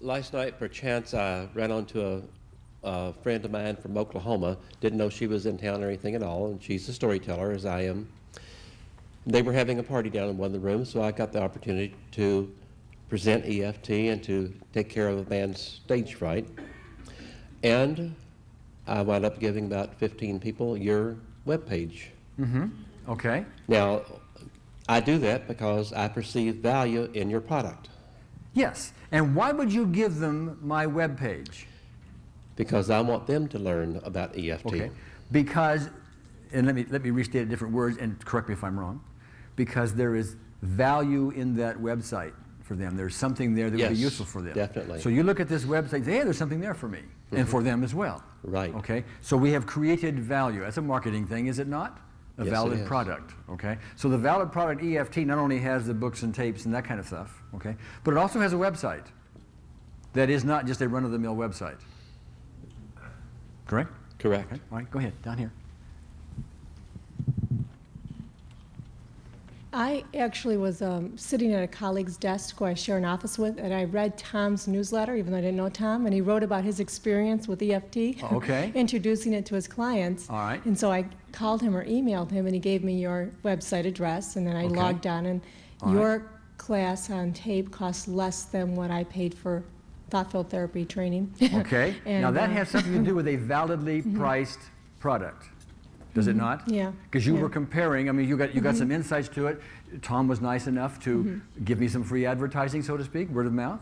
Speaker 9: Last night, perchance, I ran onto a friend of mine from Oklahoma. Didn't know she was in town or anything at all, and she's a storyteller, as I am. They were having a party down in one of the rooms, so I got the opportunity to present EFT and to take care of a man's stage fright. And I wound up giving about 15 people your webpage.
Speaker 1: Mm-hmm. Okay.
Speaker 9: Now, I do that because I perceive value in your product.
Speaker 1: Yes. And why would you give them my webpage?
Speaker 9: Because I want them to learn about EFT.
Speaker 1: Okay. Because, and let me restate it in different words, and correct me if I'm wrong, because there is value in that website for them. There's something there that would be
Speaker 9: Yes,
Speaker 1: useful for them.
Speaker 9: definitely.
Speaker 1: So you look at this website and say, hey, there's something there for me, and for them as well.
Speaker 9: Right.
Speaker 1: Okay. So we have created value. That's a marketing thing, is it not? A
Speaker 9: Yes, it
Speaker 1: valid
Speaker 9: is.
Speaker 1: product. Okay. So the valid product EFT not only has the books and tapes and that kind of stuff, okay, but it also has a website that is not just a run-of-the-mill website. Correct?
Speaker 9: Correct.
Speaker 1: Okay. All right. Go ahead. Down here.
Speaker 6: I actually was sitting at a colleague's desk who I share an office with, and I read Tom's newsletter, even though I didn't know Tom, and he wrote about his experience with EFT,
Speaker 1: Okay.
Speaker 6: introducing it to his clients.
Speaker 1: All right.
Speaker 6: And so I called him or emailed him, and he gave me your website address, and then I
Speaker 1: Okay.
Speaker 6: logged on, and
Speaker 1: All right.
Speaker 6: your class on tape cost less than what I paid for thought-filled therapy training.
Speaker 1: Okay. Now
Speaker 6: And,
Speaker 1: that has something to do with a validly
Speaker 6: Mhm.
Speaker 1: priced product. Does it not?
Speaker 6: Yeah.
Speaker 1: Because you
Speaker 6: Yeah.
Speaker 1: were comparing, I mean, you got some insights to it. Tom was nice enough to give me some free advertising, so to speak, word of mouth.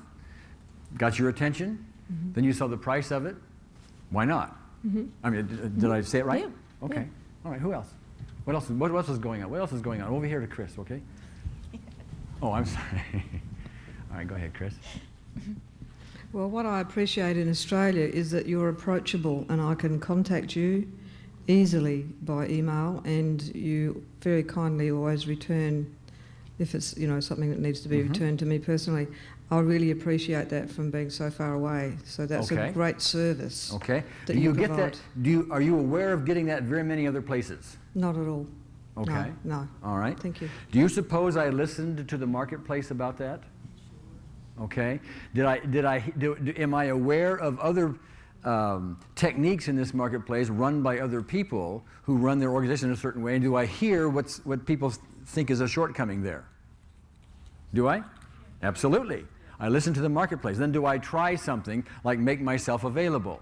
Speaker 1: Got your attention. Then you saw the price of it. Why not? I mean, did I say it right?
Speaker 6: Yeah.
Speaker 1: Okay. All right, who else? What else is going on? What else is going on? Over here to Chris, okay? Oh, I'm sorry. All right, go ahead, Chris.
Speaker 16: Well, what I appreciate in Australia is that you're approachable and I can contact you easily by email, and you very kindly always return if it's something that needs to be returned to me personally. I really appreciate that from being so far away. So that's
Speaker 1: Okay.
Speaker 16: a great service.
Speaker 1: Okay.
Speaker 16: That
Speaker 1: Do you get
Speaker 16: provide.
Speaker 1: that? Are you aware of getting that very many other places?
Speaker 16: Not at all.
Speaker 1: Okay.
Speaker 16: No.
Speaker 1: All right.
Speaker 16: Thank you.
Speaker 1: Do you suppose I listened to the marketplace about that? Okay. Am I aware of other techniques in this marketplace run by other people who run their organization in a certain way? And do I hear what people think is a shortcoming there? Do I? Absolutely. I listen to the marketplace. Then do I try something like make myself available?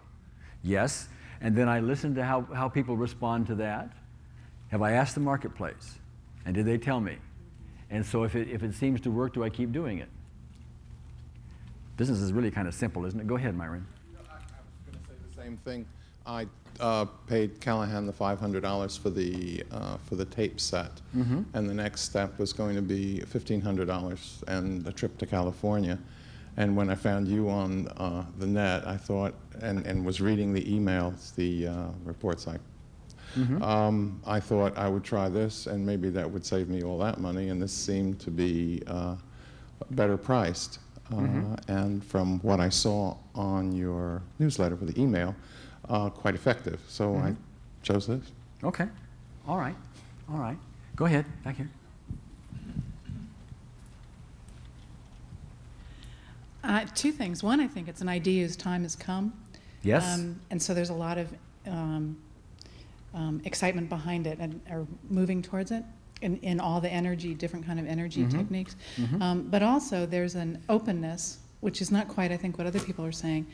Speaker 1: Yes. And then I listen to how people respond to that. Have I asked the marketplace? And did they tell me? And so if it seems to work, do I keep doing it? Business is really kind of simple, isn't it? Go ahead, Myron.
Speaker 7: I was going to say the same thing. I paid Callahan the $500 for the tape set, and the next step was going to be $1,500 and a trip to California. And when I found you on the net, I thought, and was reading the emails, the reports I thought I would try this, and maybe that would save me all that money. And this seemed to be better priced. And from what I saw on your newsletter with the email, quite effective. So chose this.
Speaker 1: Okay. All right. All right. Go ahead. Back here.
Speaker 8: Two things. One, I think it's an idea whose time has come.
Speaker 1: Yes.
Speaker 8: And so there's a lot of excitement behind it and are moving towards it in all the energy, different kind of energy techniques. But also there's an openness, which is not quite, I think, what other people are saying,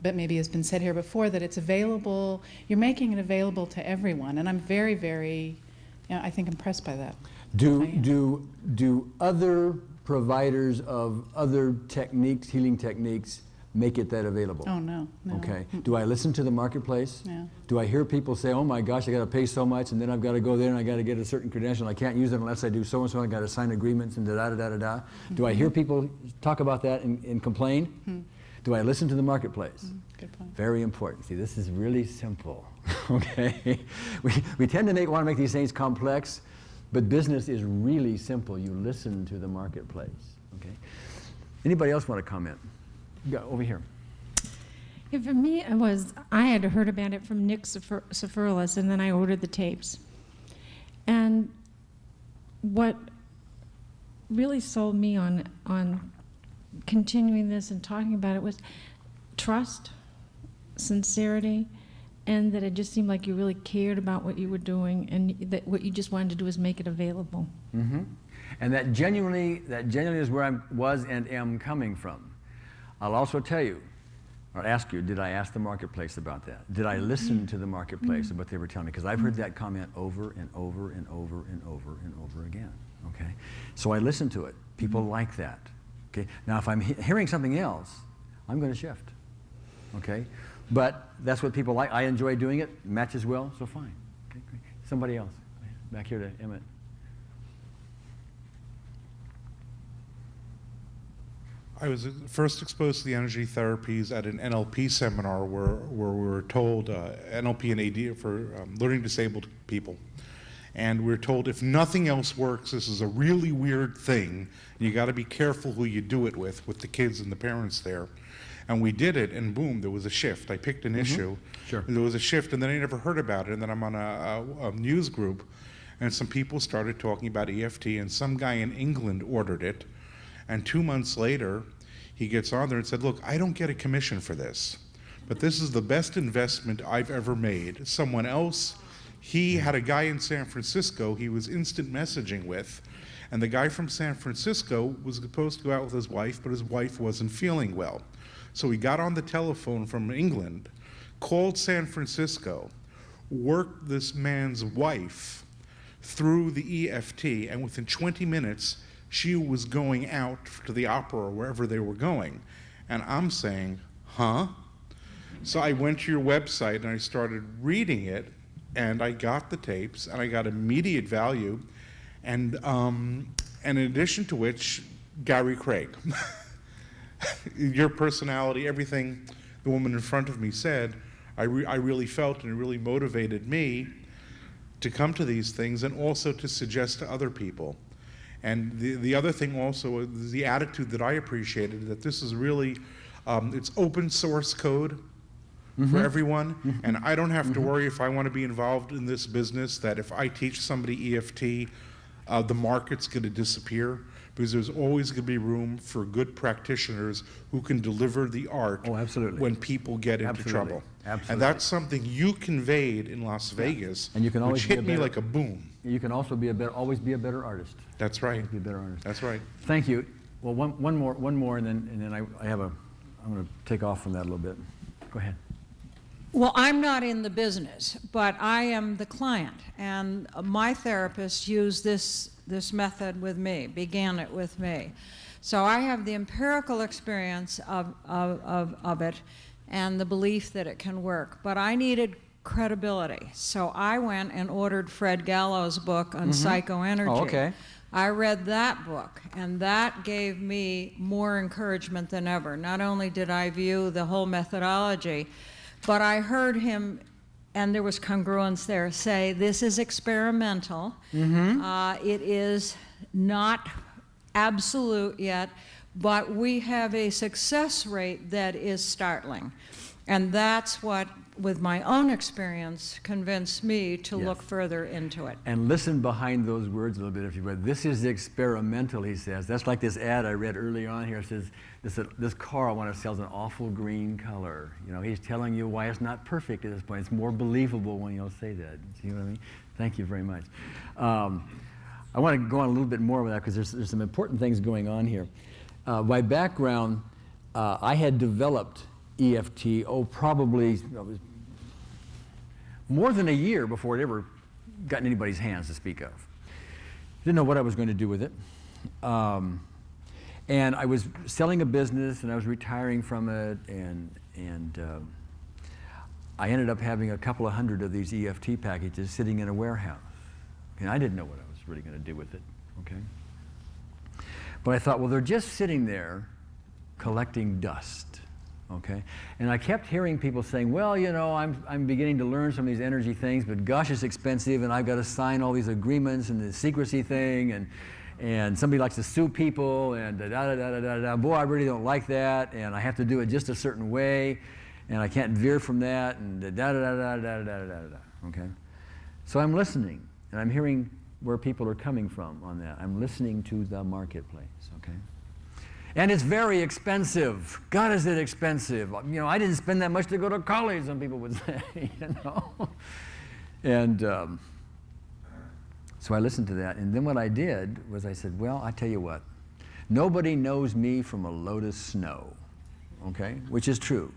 Speaker 8: but maybe has been said here before, that it's available, you're making it available to everyone. And I'm very, very, I think, impressed by that.
Speaker 1: Do other providers of other techniques, healing techniques, make it that available?
Speaker 8: Oh, no.
Speaker 1: Okay. Do I listen to the marketplace?
Speaker 8: Yeah.
Speaker 1: Do I hear people say, oh my gosh, I got to pay so much, and then I've got to go there and I got to get a certain credential, and I can't use it unless I do so and so, I got to sign agreements and da-da-da-da-da. Do I hear people talk about that and complain? Do I listen to the marketplace?
Speaker 8: Good point.
Speaker 1: Very important. See, this is really simple, okay? We tend to want to make these things complex, but business is really simple. You listen to the marketplace, okay? Anybody else want to comment? Yeah, over here.
Speaker 4: Yeah, for me, I had heard about it from Nick Safaroulas, and then I ordered the tapes. And what really sold me on continuing this and talking about it was trust, sincerity, and that it just seemed like you really cared about what you were doing, and that what you just wanted to do was make it available.
Speaker 1: And that genuinely is where I was and am coming from. I'll also tell you, or ask you, did I ask the marketplace about that? Did I listen to the marketplace of what they were telling me? Because I've heard that comment over and over and over and over and over again, okay? So I listened to it. People like that, okay? Now, if I'm hearing something else, I'm going to shift, okay? But that's what people like. I enjoy doing it, matches well, so fine. Okay, great. Somebody else, back here to Emmett.
Speaker 12: I was first exposed to the energy therapies at an NLP seminar where we were told, NLP and AD for learning disabled people. And we were told if nothing else works, this is a really weird thing. And you got to be careful who you do it with the kids and the parents there. And we did it, and boom, there was a shift. I picked an issue,
Speaker 1: Sure.
Speaker 12: and there was a shift, and then I never heard about it. And then I'm on a news group, and some people started talking about EFT, and some guy in England ordered it. And 2 months later, he gets on there and said, look, I don't get a commission for this, but this is the best investment I've ever made. Someone else, he had a guy in San Francisco he was instant messaging with, and the guy from San Francisco was supposed to go out with his wife, but his wife wasn't feeling well. So he got on the telephone from England, called San Francisco, worked this man's wife through the EFT, and within 20 minutes, she was going out to the opera or wherever they were going. And I'm saying, huh? So I went to your website and I started reading it, and I got the tapes, and I got immediate value, and in addition to which, Gary Craig. Your personality, everything the woman in front of me said, I really felt, and it really motivated me to come to these things and also to suggest to other people. And the other thing also is the attitude that I appreciated, that this is really, it's open source code for everyone, and I don't have to worry if I want to be involved in this business, that if I teach somebody EFT, the market's going to disappear, because there's always going to be room for good practitioners who can deliver the art when people get into trouble.
Speaker 1: Absolutely.
Speaker 12: And that's something you conveyed in Las Vegas,
Speaker 1: and you can always
Speaker 12: which hit me like a boom.
Speaker 1: You can also always be a better artist.
Speaker 12: That's right.
Speaker 1: Always be a better artist.
Speaker 12: That's right.
Speaker 1: Thank you. Well, one more, and then I'm going to take off from that a little bit. Go ahead.
Speaker 17: Well, I'm not in the business, but I am the client, and my therapist used this method with me, began it with me. So I have the empirical experience of it and the belief that it can work, but I needed credibility. So I went and ordered Fred Gallo's book on psychoenergy.
Speaker 1: Oh, okay.
Speaker 17: I read that book, and that gave me more encouragement than ever. Not only did I view the whole methodology, but I heard him, and there was congruence there, say, this is experimental. It is not absolute yet, but we have a success rate that is startling. And that's what, with my own experience, convinced me to
Speaker 1: Yes.
Speaker 17: look further into it.
Speaker 1: And listen behind those words a little bit, if you would. This is experimental, he says. That's like this ad I read earlier on here. It says, this car I want to sell is an awful green color. You know, he's telling you why it's not perfect at this point. It's more believable when you'll say that. See what I mean? Thank you very much. I want to go on a little bit more with that because there's some important things going on here. By background, I had developed EFT, probably more than a year before it ever got in anybody's hands to speak of. Didn't know what I was going to do with it. And I was selling a business and I was retiring from it, and I ended up having a couple of hundred of these EFT packages sitting in a warehouse. And I didn't know what I was really going to do with it, okay? But I thought, well, they're just sitting there collecting dust, okay? And I kept hearing people saying, well, you know, I'm beginning to learn some of these energy things, but gosh, it's expensive, and I've got to sign all these agreements and the secrecy thing, and somebody likes to sue people, and da-da-da-da-da-da. Boy, I really don't like that, and I have to do it just a certain way, and I can't veer from that, and da-da-da-da-da-da-da-da, okay? So I'm listening, and I'm hearing where people are coming from on that. I'm listening to the marketplace, okay? And it's very expensive. God, is it expensive? You know, I didn't spend that much to go to college, some people would say, you know? And so I listened to that, and then what I did was I said, well, I tell you what, nobody knows me from a load of snow, okay? Which is true.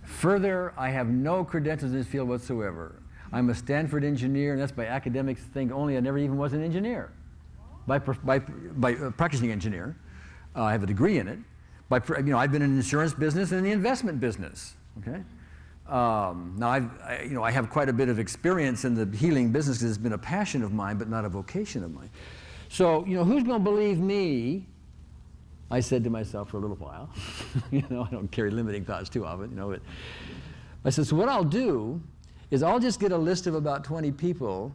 Speaker 1: Further, I have no credentials in this field whatsoever. I'm a Stanford engineer, and that's by academics thing only. I never even was an engineer. By practicing engineer. I have a degree in it. You know, I've been in the insurance business and the investment business, okay? Now, I have quite a bit of experience in the healing business because it's been a passion of mine, but not a vocation of mine. So, you know, who's going to believe me? I said to myself for a little while. You know, I don't carry limiting thoughts too often, you know, but I said, so what I'll do is I'll just get a list of about 20 people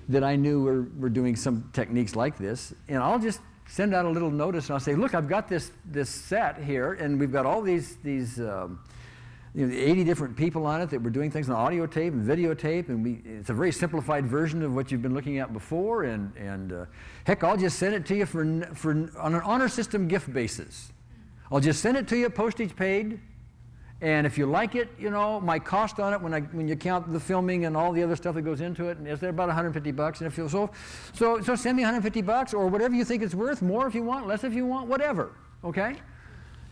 Speaker 1: that I knew were doing some techniques like this, and I'll just send out a little notice, and I'll say, look, I've got this set here, and we've got all these you know, 80 different people on it that were doing things on audio tape and videotape, and it's a very simplified version of what you've been looking at before, and heck, I'll just send it to you on an honor system gift basis. I'll just send it to you, postage paid, and if you like it, you know, my cost on it when you count the filming and all the other stuff that goes into it, and is there about $150? And if you so send me $150 or whatever you think it's worth, more if you want, less if you want, whatever, okay?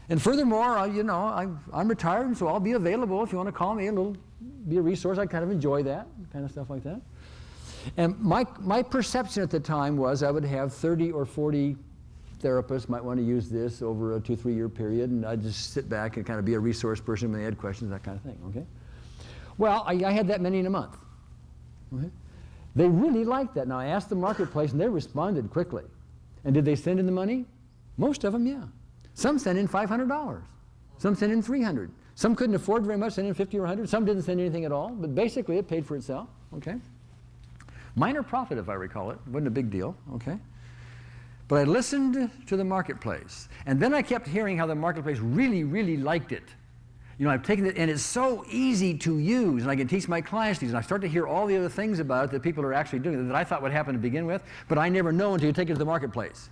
Speaker 1: And furthermore, you know, I'm retired, and so I'll be available if you want to call me. It'll be a resource. I kind of enjoy that, kind of stuff like that. And my perception at the time was I would have 30 or 40 therapists might want to use this over a 2-3 year period, and I'd just sit back and kind of be a resource person when they had questions, that kind of thing, okay? Well, I had that many in a month. Okay? They really liked that. Now, I asked the marketplace, and they responded quickly. And did they send in the money? Most of them, yeah. Some sent in $500. Some sent in $300. Some couldn't afford very much, sent in $50 or $100. Some didn't send anything at all, but basically it paid for itself, okay? Minor profit, if I recall it. Wasn't a big deal, okay? But I listened to the marketplace, and then I kept hearing how the marketplace really, really liked it. You know, I've taken it, and it's so easy to use, and I can teach my clients these, and I start to hear all the other things about it that people are actually doing that I thought would happen to begin with, but I never know until you take it to the marketplace.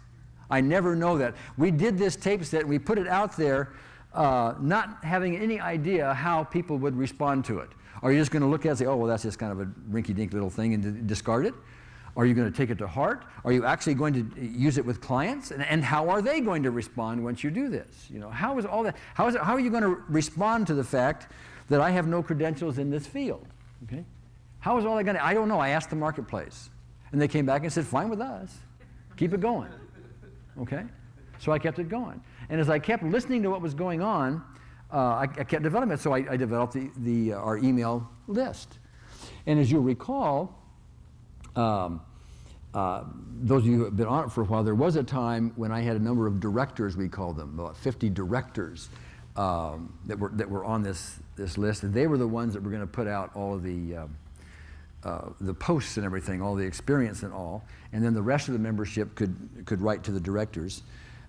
Speaker 1: I never know that. We did this tape set, and we put it out there not having any idea how people would respond to it. Are you just going to look at it and say, oh, well, that's just kind of a rinky-dink little thing and discard it? Are you going to take it to heart? Are you actually going to use it with clients? And how are they going to respond once you do this? You know, how is all that? How are you going to respond to the fact that I have no credentials in this field? Okay? How is all that going to? I don't know. I asked the marketplace, and they came back and said, fine with us. Keep it going. Okay? So I kept it going. And as I kept listening to what was going on, I kept developing it. So I developed our email list. And as you'll recall, those of you who have been on it for a while, there was a time when I had a number of directors, we called them, about 50 directors that were on this list, and they were the ones that were going to put out all of the posts and everything, all the experience and all, and then the rest of the membership could write to the directors,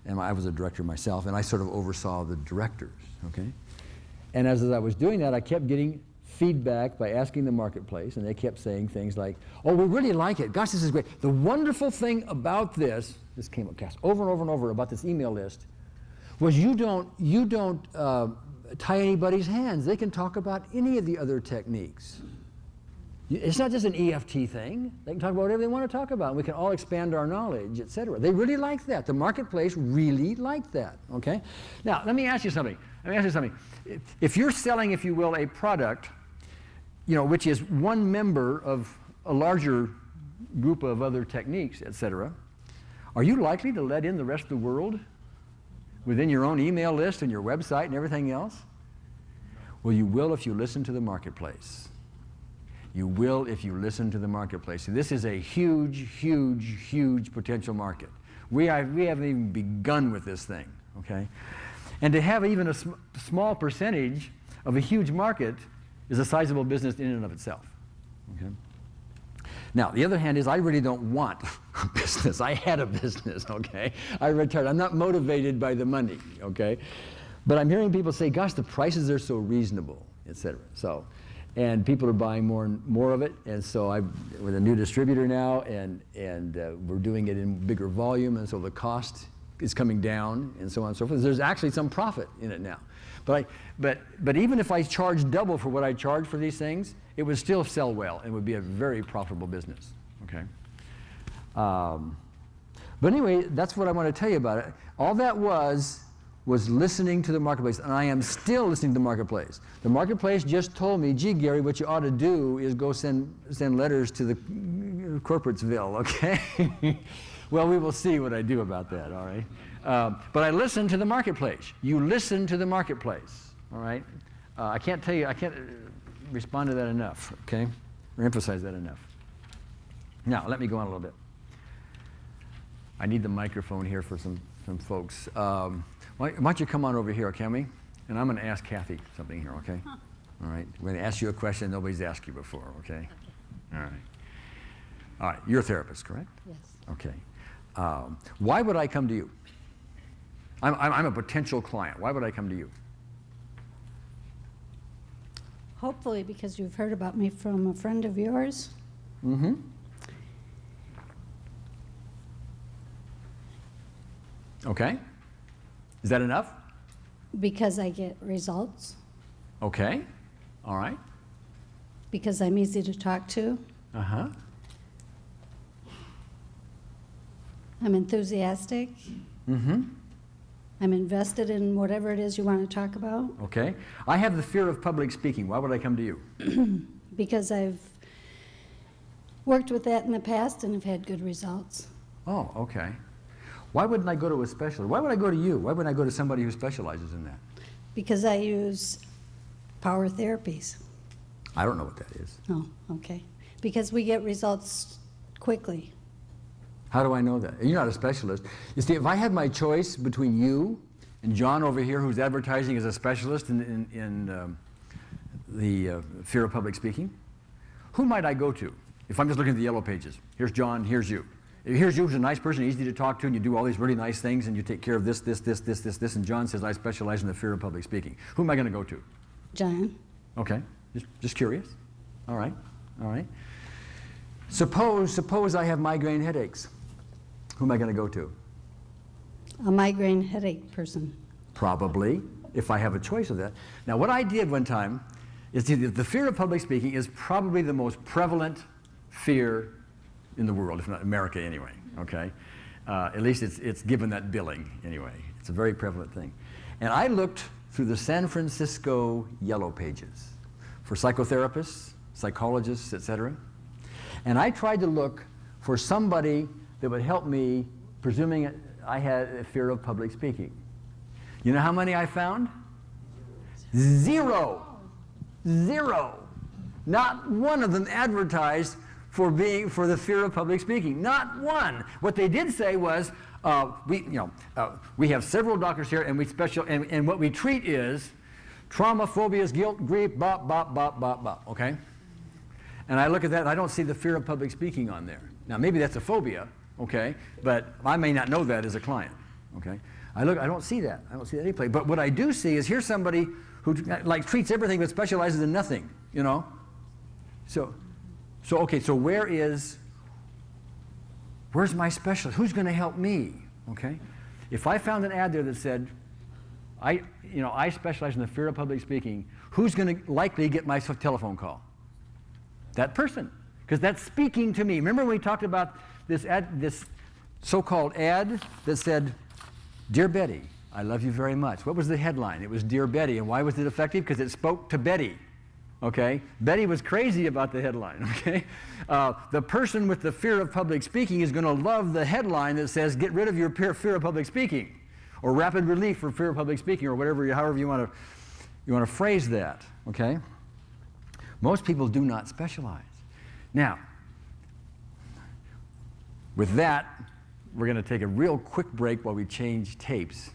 Speaker 1: and I was a director myself, and I sort of oversaw the directors, okay? And as I was doing that, I kept getting feedback by asking the marketplace, and they kept saying things like, oh, we really like it. Gosh, this is great. The wonderful thing about this came across over and over and over about this email list, was you don't tie anybody's hands. They can talk about any of the other techniques. It's not just an EFT thing. They can talk about whatever they want to talk about, and we can all expand our knowledge, etc. They really like that. The marketplace really liked that, okay? Now, let me ask you something. If you're selling, if you will, a product, which is one member of a larger group of other techniques, etc., are you likely to let in the rest of the world within your own email list and your website and everything else? Well, you will if you listen to the marketplace. You will if you listen to the marketplace. And this is a huge, huge, huge potential market. We haven't even begun with this thing, okay? And to have even a small percentage of a huge market is a sizable business in and of itself, okay? Now, the other hand is I really don't want a business. I had a business, okay? I retired. I'm not motivated by the money, okay? But I'm hearing people say, gosh, the prices are so reasonable, etc. And people are buying more and more of it, and so I'm with a new distributor now, and we're doing it in bigger volume, and so the cost is coming down, and so on and so forth. There's actually some profit in it now. But even if I charged double for what I charge for these things, it would still sell well and would be a very profitable business, okay? But anyway, that's what I want to tell you about it. All that was listening to the marketplace, and I am still listening to the marketplace. The marketplace just told me, gee, Gary, what you ought to do is go send letters to the corporatesville, okay? Well, we will see what I do about that, all right? But I listen to the marketplace. You listen to the marketplace, all right? I can't respond to that enough, okay? Or emphasize that enough. Now, let me go on a little bit. I need the microphone here for some folks. Why don't you come on over here, can we? And I'm going to ask Kathy something here, okay? All right. We're going to ask you a question nobody's asked you before, okay? All right. All right. You're a therapist, correct?
Speaker 18: Yes.
Speaker 1: Okay. Why would I come to you? I'm a potential client. Why would I come to you?
Speaker 18: Hopefully because you've heard about me from a friend of yours.
Speaker 1: Mm-hmm. Okay. Is that enough?
Speaker 18: Because I get results.
Speaker 1: Okay. All right.
Speaker 18: Because I'm easy to talk to.
Speaker 1: Uh-huh.
Speaker 18: I'm enthusiastic.
Speaker 1: Mm-hmm.
Speaker 18: I'm invested in whatever it is you want to talk about.
Speaker 1: Okay. I have the fear of public speaking. Why would I come to you?
Speaker 18: Because I've worked with that in the past and have had good results.
Speaker 1: Oh, okay. Why wouldn't I go to a specialist? Why would I go to you? Why wouldn't I go to somebody who specializes in that?
Speaker 18: Because I use power therapies.
Speaker 1: I don't know what that is.
Speaker 18: Oh, okay. Because we get results quickly.
Speaker 1: How do I know that? You're not a specialist. You see, if I had my choice between you and John over here, who's advertising as a specialist in the fear of public speaking, who might I go to? If I'm just looking at the yellow pages, here's John, here's you. Here's you who's a nice person, easy to talk to, and you do all these really nice things, and you take care of this, and John says, I specialize in the fear of public speaking. Who am I going to go to?
Speaker 18: John.
Speaker 1: Okay, just curious. All right, all right. Suppose I have migraine headaches. Who am I going to go to?
Speaker 18: A migraine headache person.
Speaker 1: Probably, if I have a choice of that. Now, what I did one time is the fear of public speaking is probably the most prevalent fear in the world, if not America anyway, okay? At least it's given that billing anyway. It's a very prevalent thing. And I looked through the San Francisco yellow pages for psychotherapists, psychologists, etc. And I tried to look for somebody that would help me, presuming I had a fear of public speaking. You know how many I found? Zero. Not one of them advertised for the fear of public speaking. Not one. What they did say was, we have several doctors here, and and what we treat is trauma, phobias, guilt, grief, okay? And I look at that, and I don't see the fear of public speaking on there. Now, maybe that's a phobia, okay? But I may not know that as a client, okay? I don't see that. I don't see that any place. But what I do see is here's somebody who like treats everything but specializes in nothing, you know? So okay, so where's my specialist? Who's going to help me? Okay? If I found an ad there that said, I specialize in the fear of public speaking, who's going to likely get my telephone call? That person, because that's speaking to me. Remember when we talked about this so-called ad that said, "Dear Betty, I love you very much." What was the headline? It was "Dear Betty." And why was it effective? Because it spoke to Betty. Okay? Betty was crazy about the headline. Okay? The person with the fear of public speaking is going to love the headline that says, "Get rid of your fear of public speaking," or "Rapid relief for fear of public speaking," or however you want to phrase that. Okay? Most people do not specialize. Now, with that, we're going to take a real quick break while we change tapes.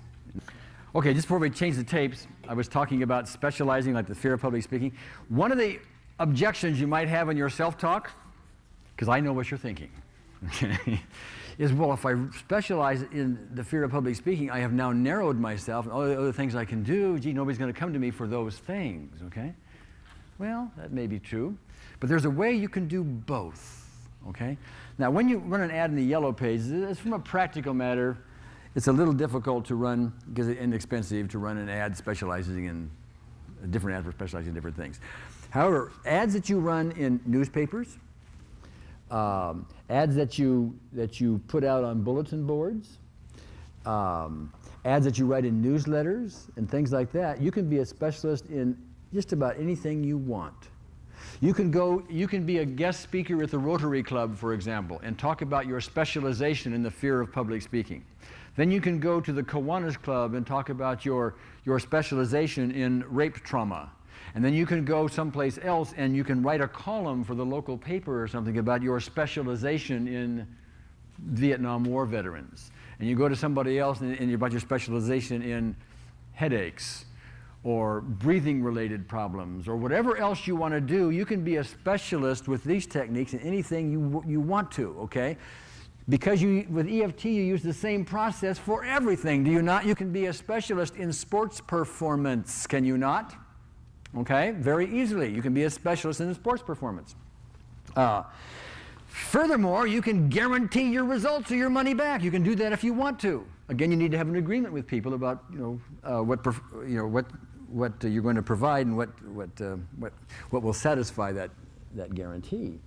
Speaker 1: Okay, just before we change the tapes, I was talking about specializing, like the fear of public speaking. One of the objections you might have in your self-talk, because I know what you're thinking, okay, is, well, if I specialize in the fear of public speaking, I have now narrowed myself and all the other things I can do. Gee, nobody's going to come to me for those things, okay? Well, that may be true, but there's a way you can do both, okay? Now, when you run an ad in the Yellow Pages, it's from a practical matter. It's a little difficult to run, because it's inexpensive to run an ad specializing in a different ad for specializing in different things. However, ads that you run in newspapers, ads that you put out on bulletin boards, ads that you write in newsletters and things like that, you can be a specialist in just about anything you want. You can be a guest speaker at the Rotary Club, for example, and talk about your specialization in the fear of public speaking. Then you can go to the Kiwanis Club and talk about your specialization in rape trauma. And then you can go someplace else and you can write a column for the local paper or something about your specialization in Vietnam War veterans. And you go to somebody else and about your specialization in headaches or breathing-related problems, or whatever else you want to do. You can be a specialist with these techniques in anything you want to, okay? Because with EFT, you use the same process for everything, do you not? You can be a specialist in sports performance, can you not? Okay, very easily. You can be a specialist in sports performance. Furthermore, you can guarantee your results or your money back. You can do that if you want to. Again, you need to have an agreement with people about what you're going to provide and what will satisfy that guarantee.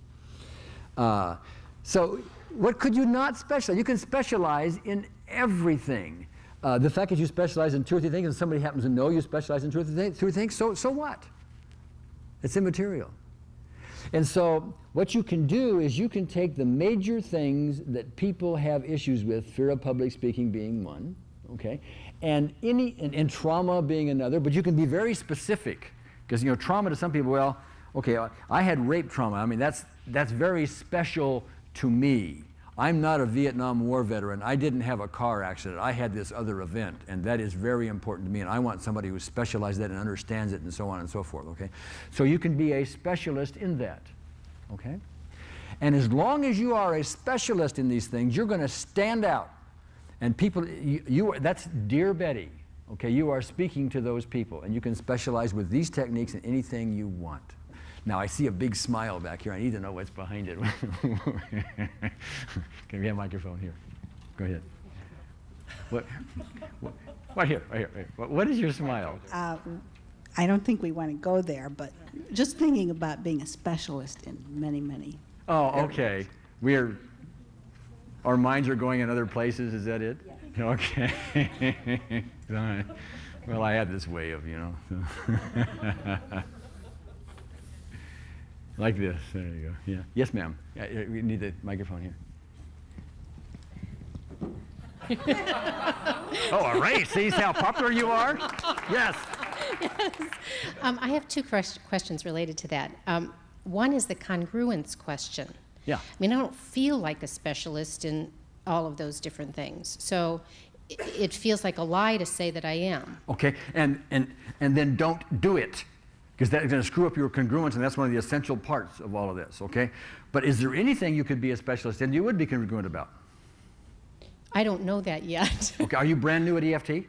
Speaker 1: So what could you not specialize? You can specialize in everything. The fact that you specialize in 2 or 3 things and somebody happens to know you specialize in 2 or 3 things, so what? It's immaterial. And so what you can do is you can take the major things that people have issues with, fear of public speaking being one, okay, and trauma being another, but you can be very specific, because trauma to some people, well, okay, I had rape trauma. I mean, that's very special to me. I'm not a Vietnam War veteran. I didn't have a car accident. I had this other event, and that is very important to me, and I want somebody who specializes that and understands it and so on and so forth, okay? So you can be a specialist in that, okay? And as long as you are a specialist in these things, you're going to stand out. And people, that's Dear Betty, okay? You are speaking to those people, and you can specialize with these techniques in anything you want. Now, I see a big smile back here. I need to know what's behind it. Can we have a microphone here? Go ahead. What right here. What is your smile?
Speaker 19: I don't think we want to go there, but just thinking about being a specialist in many, many
Speaker 1: Oh, okay. Our minds are going in other places, is that it? Yeah. Okay. Well, I had this way of, Like this. There you go. Yeah. Yes, ma'am. We need the microphone here. Oh, a race. See how popular you are? Yes.
Speaker 20: Yes. I have 2 questions related to that. One is the congruence question.
Speaker 1: Yeah.
Speaker 20: I mean, I don't feel like a specialist in all of those different things. So it feels like a lie to say that I am.
Speaker 1: Okay. And then don't do it, because that's going to screw up your congruence, and that's one of the essential parts of all of this, okay? But is there anything you could be a specialist in you would be congruent about?
Speaker 20: I don't know that yet.
Speaker 1: Okay, are you brand new at EFT?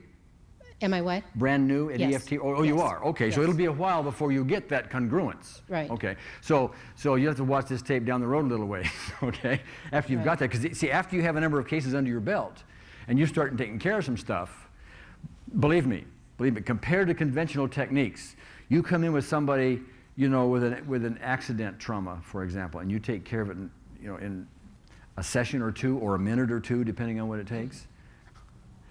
Speaker 20: Am I what?
Speaker 1: Brand new at
Speaker 20: Yes.
Speaker 1: EFT? Oh, you
Speaker 20: Yes.
Speaker 1: are. Okay, so
Speaker 20: Yes.
Speaker 1: it'll be a while before you get that congruence.
Speaker 20: Right.
Speaker 1: Okay, so you have to watch this tape down the road a little way. Okay, after you've got that, because see, after you have a number of cases under your belt, and you start taking care of some stuff, believe me, compared to conventional techniques, you come in with somebody, you know, with an accident trauma, for example, and you take care of it, in a session or two, or a minute or two, depending on what it takes.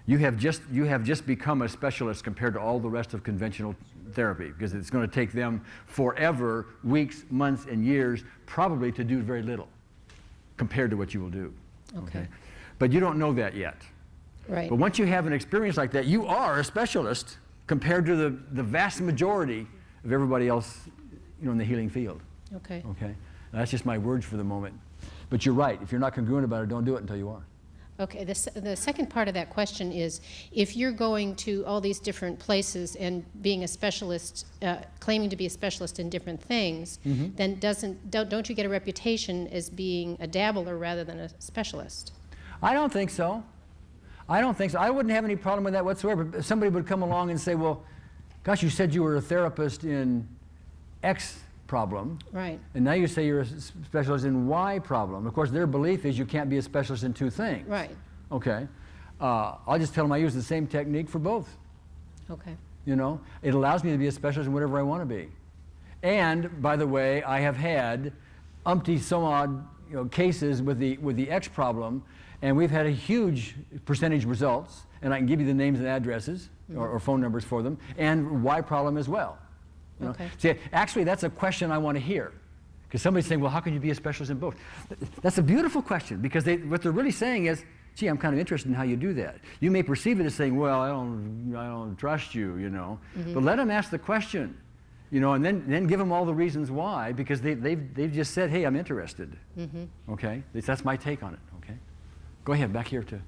Speaker 1: You have just become a specialist compared to all the rest of conventional therapy, because it's going to take them forever, weeks, months, and years, probably to do very little compared to what you will do.
Speaker 20: Okay.
Speaker 1: But you don't know that yet.
Speaker 20: Right.
Speaker 1: But once you have an experience like that, you are a specialist compared to the vast majority of everybody else, in the healing field.
Speaker 20: Okay.
Speaker 1: Okay. That's just my words for the moment. But you're right. If you're not congruent about it, don't do it until you are.
Speaker 20: Okay, the second part of that question is, if you're going to all these different places and being a specialist, claiming to be a specialist in different things, then don't you get a reputation as being a dabbler rather than a specialist?
Speaker 1: I don't think so. I wouldn't have any problem with that whatsoever. If somebody would come along and say, well, gosh, you said you were a therapist in X problem.
Speaker 20: Right.
Speaker 1: And now you say you're a specialist in Y problem. Of course, their belief is you can't be a specialist in two things.
Speaker 20: Right.
Speaker 1: Okay. I'll just tell them I use the same technique for both.
Speaker 20: Okay.
Speaker 1: It allows me to be a specialist in whatever I want to be. And, by the way, I have had some odd cases with the X problem, and we've had a huge percentage results, and I can give you the names and addresses or phone numbers for them, and Y problem as well.
Speaker 20: Okay.
Speaker 1: See, actually, that's a question I want to hear. Because somebody's saying, well, how can you be a specialist in both? That's a beautiful question, because what they're really saying is, gee, I'm kind of interested in how you do that. You may perceive it as saying, well, I don't trust you, But let them ask the question, and then give them all the reasons why, because they've just said, hey, I'm interested. Okay? That's my take on it, okay? Go ahead, back here to...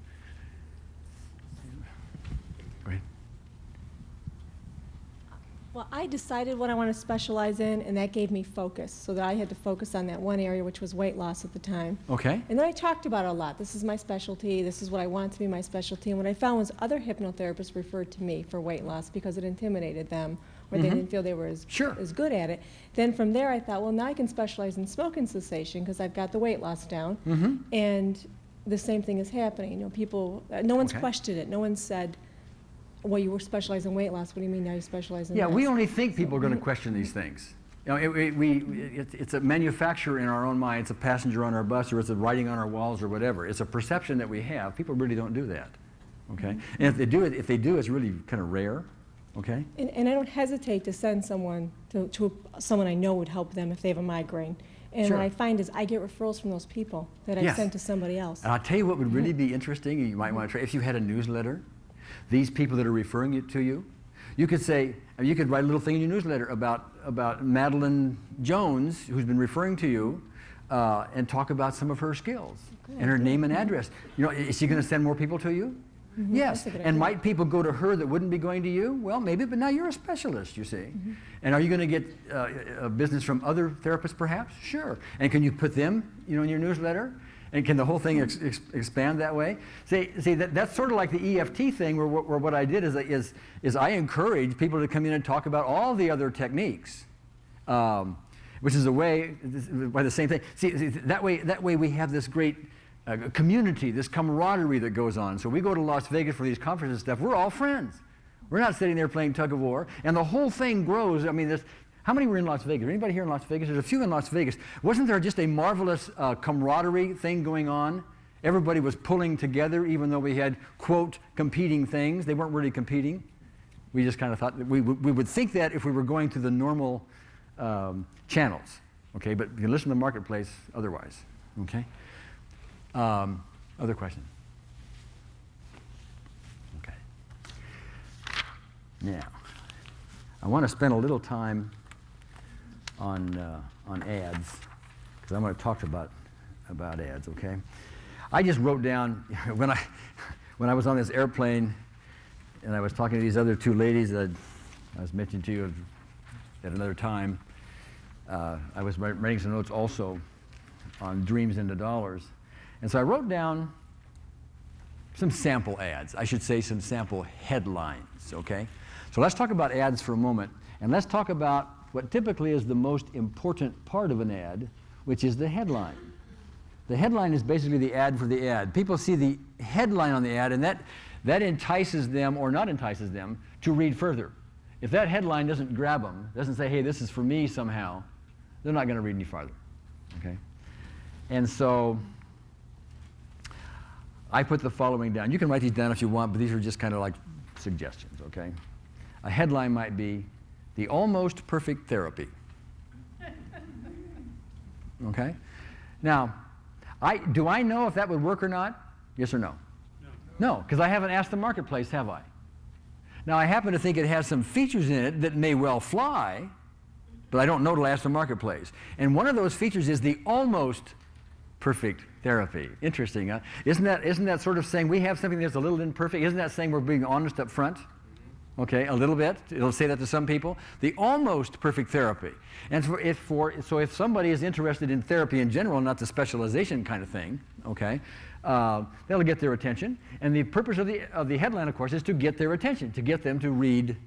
Speaker 1: Go ahead.
Speaker 21: Well, I decided what I want to specialize in, and that gave me focus, so that I had to focus on that one area, which was weight loss at the time.
Speaker 1: Okay.
Speaker 21: And then I talked about it a lot. This is my specialty. This is what I want to be my specialty. And what I found was other hypnotherapists referred to me for weight loss because it intimidated them, or they didn't feel they were as good at it. Then from there, I thought, well, now I can specialize in smoking cessation because I've got the weight loss down. And the same thing is happening. People, no one's questioned it. No one said, well, you were specializing in weight loss. What do you mean now you specialize in
Speaker 1: Yeah,
Speaker 21: this?
Speaker 1: we only think people are going to question these things. It's a manufacturer in our own mind. It's a passenger on our bus, or it's a writing on our walls, or whatever. It's a perception that we have. People really don't do that. Okay, and if they do, it's really kind of rare. Okay.
Speaker 21: And I don't hesitate to send someone to someone I know would help them if they have a migraine. And
Speaker 1: Sure.
Speaker 21: what I find is I get referrals from those people that I
Speaker 1: Yes.
Speaker 21: send to somebody else.
Speaker 1: And I'll tell you what would really be interesting, and you might want to try, if you had a newsletter, these people that are referring it to you, you could say, you could write a little thing in your newsletter about Madeline Jones, who's been referring to you, and talk about some of her skills and her name and address. Is she going to send more people to you? Yes.
Speaker 21: That's a good
Speaker 1: And
Speaker 21: idea.
Speaker 1: might people go to her that wouldn't be going to you? Well, maybe, but now you're a specialist, you see. And are you going to get a business from other therapists, perhaps? Sure. And can you put them, in your newsletter? And can the whole thing expand that way? See, that's sort of like the EFT thing, where what I did is I encourage people to come in and talk about all the other techniques, which is a way by the same thing. See, that way we have this great community, this camaraderie that goes on. So we go to Las Vegas for these conferences and stuff. We're all friends. We're not sitting there playing tug of war, and the whole thing grows. I mean, how many were in Las Vegas? Anybody here in Las Vegas? There's a few in Las Vegas. Wasn't there just a marvelous camaraderie thing going on? Everybody was pulling together, even though we had, quote, competing things. They weren't really competing. We just kind of thought that we would think that if we were going through the normal channels, okay? But you listen to the marketplace otherwise, okay? Other question? Okay. Now, I want to spend a little time on ads, because I'm going to talk about ads, okay? I just wrote down, when I was on this airplane and I was talking to these other two ladies that I was mentioning to you at another time, I was writing some notes also on dreams into dollars. And so I wrote down some sample ads. I should say some sample headlines, okay? So let's talk about ads for a moment, and let's talk about what typically is the most important part of an ad, which is the headline. The headline is basically the ad for the ad. People see the headline on the ad, and that entices them or not entices them to read further. If that headline doesn't grab them, doesn't say, hey, this is for me somehow, they're not going to read any farther, okay? And so I put the following down. You can write these down if you want, but these are just kind of like suggestions, okay? A headline might be, the almost perfect therapy. Okay? Now, do I know if that would work or not? Yes or no? No, because I haven't asked the marketplace, have I? Now, I happen to think it has some features in it that may well fly, but I don't know till I ask the marketplace. And one of those features is the almost perfect therapy. Interesting, huh? Isn't that sort of saying we have something that's a little imperfect? Isn't that saying we're being honest up front? Okay, a little bit. It'll say that to some people. The almost perfect therapy. And so if somebody is interested in therapy in general, not the specialization kind of thing, okay, that'll get their attention. And the purpose of the headline, of course, is to get their attention, to get them to read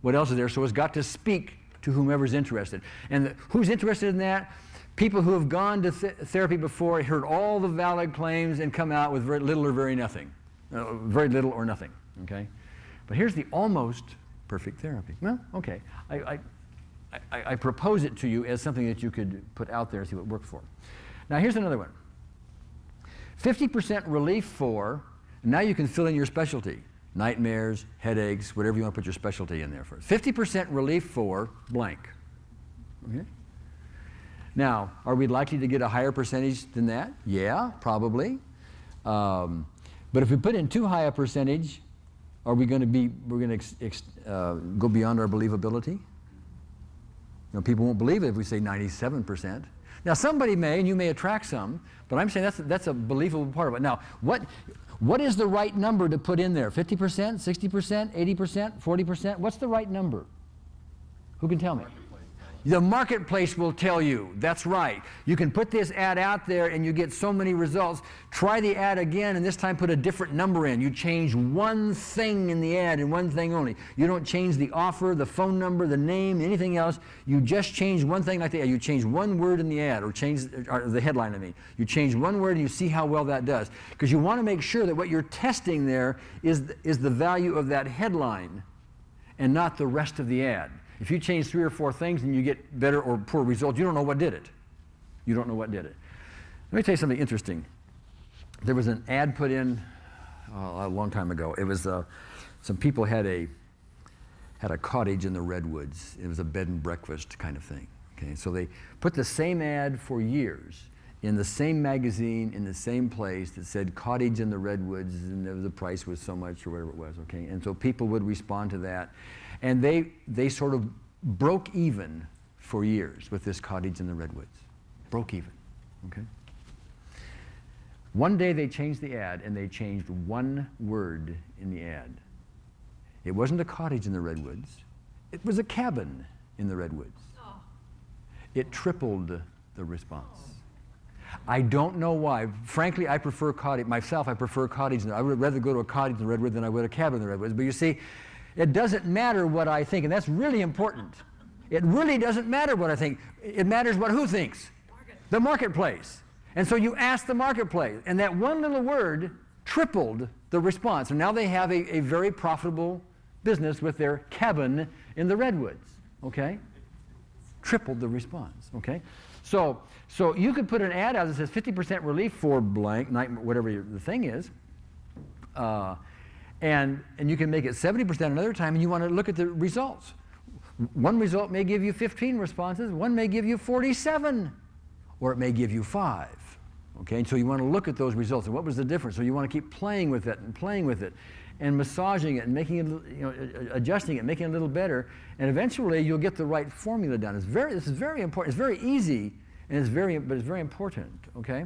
Speaker 1: what else is there. So it's got to speak to whomever's interested. And who's interested in that? People who have gone to therapy before, heard all the valid claims, and come out with very little or very nothing. Very little or nothing, okay? But here's the almost perfect therapy. Well, okay. I propose it to you as something that you could put out there and see what worked for. Now, here's another one. 50% relief for, and now you can fill in your specialty. Nightmares, headaches, whatever you want to put your specialty in there for. 50% relief for blank. Okay? Now, are we likely to get a higher percentage than that? Yeah, probably. But if we put in too high a percentage, are we going to go beyond our believability? You know, people won't believe it if we say 97%. Now, somebody may, and you may attract some, but I'm saying that's a believable part of it. Now, what is the right number to put in there? 50%, 60%, 80%, 40%? What's the right number? Who can tell me? The marketplace will tell you. That's right. You can put this ad out there and you get so many results. Try the ad again and this time put a different number in. You change one thing in the ad and one thing only. You don't change the offer, the phone number, the name, anything else. You just change one thing like the ad. You change one word in the ad or the headline, I mean. You change one word and you see how well that does. Because you want to make sure that what you're testing there is the value of that headline and not the rest of the ad. If you change 3 or 4 things and you get better or poor results, you don't know what did it. You don't know what did it. Let me tell you something interesting. There was an ad put in a long time ago. It was some people had a cottage in the Redwoods. It was a bed and breakfast kind of thing. Okay, so they put the same ad for years in the same magazine in the same place that said cottage in the Redwoods, and the price was so much or whatever it was. Okay, and so people would respond to that. And they sort of broke even for years with this cottage in the Redwoods. Broke even, okay? One day they changed the ad and they changed one word in the ad. It wasn't a cottage in the Redwoods. It was a cabin in the Redwoods. Oh. It tripled the response. I don't know why. Frankly, I prefer cottage. Myself, I prefer cottage. I would rather go to a cottage in the Redwoods than I would a cabin in the Redwoods. But you see, it doesn't matter what I think, and that's really important. It really doesn't matter what I think. It matters who thinks? The marketplace. And so you ask the marketplace, and that one little word tripled the response. And now they have a very profitable business with their cabin in the Redwoods, okay? Tripled the response, okay? So you could put an ad out that says 50% relief for blank, whatever the thing is, and you can make it 70% another time, and you want to look at the results. One result may give you 15 responses, one may give you 47, or it may give you 5. Okay, and so you want to look at those results, and what was the difference? So you want to keep playing with it, and massaging it, and making it, adjusting it, making it a little better, and eventually you'll get the right formula down. This is very important. It's very easy, but it's very important. Okay.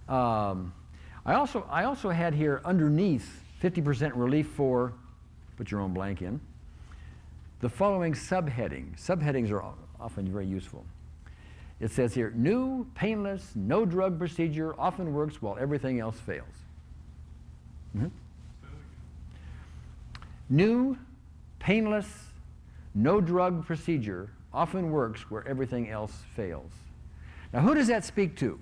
Speaker 1: I also had here underneath 50% relief for, put your own blank in, the following subheading. Subheadings are often very useful. It says here, new, painless, no drug procedure often works while everything else fails. New, painless, no drug procedure often works where everything else fails. Now, who does that speak to?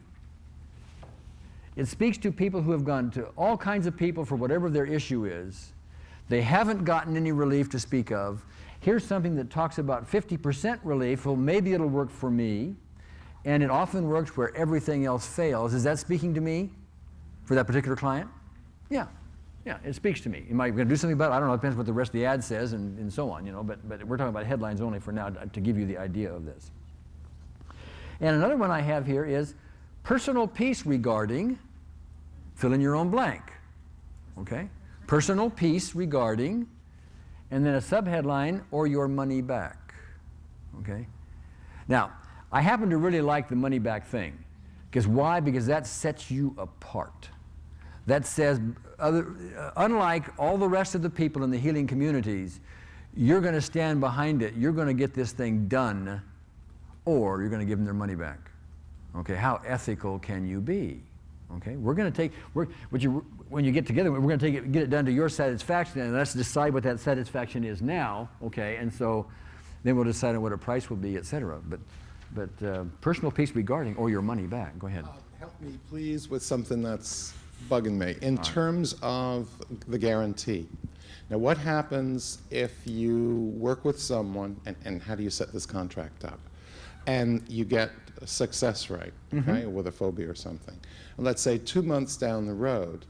Speaker 1: It speaks to people who have gone to all kinds of people for whatever their issue is. They haven't gotten any relief to speak of. Here's something that talks about 50% relief. Well, maybe it'll work for me. And it often works where everything else fails. Is that speaking to me for that particular client? Yeah. Yeah, it speaks to me. Am I going to do something about it? I don't know. It depends what the rest of the ad says and so on, you know. But we're talking about headlines only for now to give you the idea of this. And another one I have here is personal peace regarding, fill in your own blank, okay? Personal peace regarding, and then a subheadline, or your money back, okay? Now, I happen to really like the money back thing. Because why? Because that sets you apart. That says, unlike all the rest of the people in the healing communities, you're going to stand behind it. You're going to get this thing done, or you're going to give them their money back. Okay, how ethical can you be? Okay, we're going to take, when you get together, we're going to get it done to your satisfaction, and let's decide what that satisfaction is now, okay, and so then we'll decide on what a price will be, et cetera. But personal peace regarding, or your money back. Go ahead.
Speaker 7: Help me, please, with something that's bugging me. In terms of the guarantee, now what happens if you work with someone, and how do you set this contract up? And you get a success rate, okay, with a phobia or something. And let's say 2 months down the road,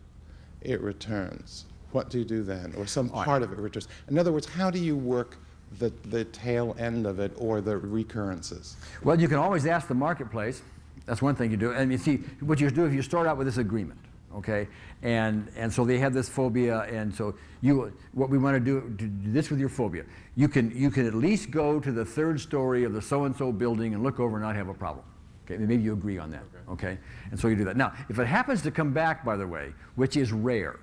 Speaker 7: it returns. What do you do then? Or some part of it returns. In other words, how do you work the tail end of it or the recurrences?
Speaker 1: Well, you can always ask the marketplace. That's one thing you do. And you see, what you do if you start out with this agreement, okay? And so they have this phobia, and so what we want to do this with your phobia. You can at least go to the 3rd story of the so-and-so building and look over and not have a problem. Okay, maybe you agree on that, okay? And so you do that. Now, if it happens to come back, by the way, which is rare,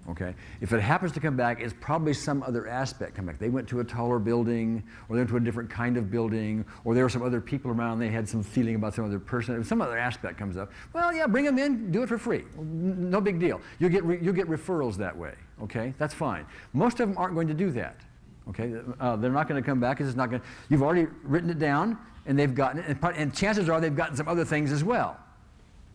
Speaker 1: okay? If it happens to come back, it's probably some other aspect come back. They went to a taller building, or they went to a different kind of building, or there were some other people around, they had some feeling about some other person, if some other aspect comes up. Well, yeah, bring them in, do it for free. No big deal. You'll get referrals that way, okay? That's fine. Most of them aren't going to do that, okay? They're not going to come back, because it's not going to, you've already written it down, and they've gotten it, and chances are they've gotten some other things as well.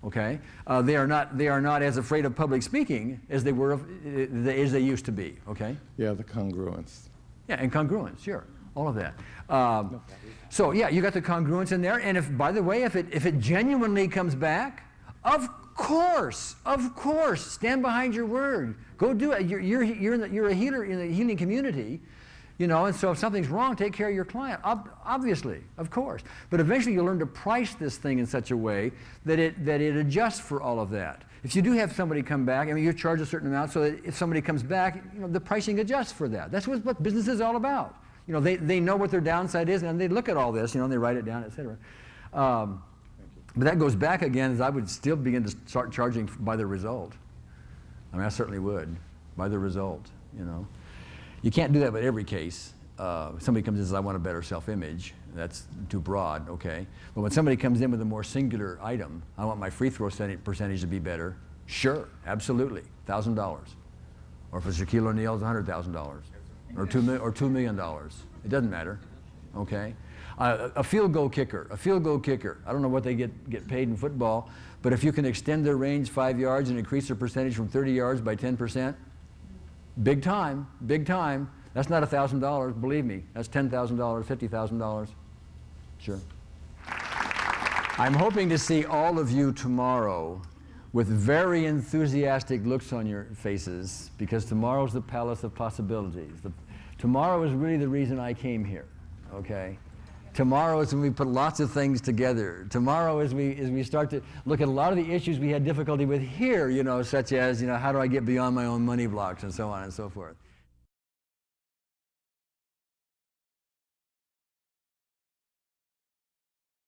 Speaker 1: Okay, they are not as afraid of public speaking as they were as they used to be. Okay.
Speaker 7: Yeah, the congruence.
Speaker 1: Yeah, and congruence, sure, all of that. So yeah, you got the congruence in there, and if, by the way, if it genuinely comes back, of course, stand behind your word. Go do it. You're a healer in the healing community. You know, and so if something's wrong, take care of your client, obviously, of course. But eventually you'll learn to price this thing in such a way that it adjusts for all of that. If you do have somebody come back, I mean, you charge a certain amount so that if somebody comes back, you know, the pricing adjusts for that. That's what business is all about. You know, they know what their downside is, and they look at all this, you know, and they write it down, et cetera. But that goes back again, as I would still begin to start charging by the result. I mean, I certainly would, by the result, you know. You can't do that with every case. Somebody comes in and says, I want a better self-image. That's too broad, okay? But when somebody comes in with a more singular item, I want my free throw percentage to be better. Sure, absolutely, $1,000. Or if it's Shaquille O'Neal, it's $100,000. Or $2 million. It doesn't matter, okay? A field goal kicker. I don't know what they get paid in football, but if you can extend their range 5 yards and increase their percentage from 30 yards by 10%, big time. That's not $1,000, believe me. That's $10,000, $50,000. Sure. I'm hoping to see all of you tomorrow with very enthusiastic looks on your faces, because tomorrow's the Palace of Possibilities. Tomorrow is really the reason I came here, okay? Tomorrow is when we put lots of things together. Tomorrow is we start to look at a lot of the issues we had difficulty with here, you know, such as, you know, how do I get beyond my own money blocks and so on and so forth.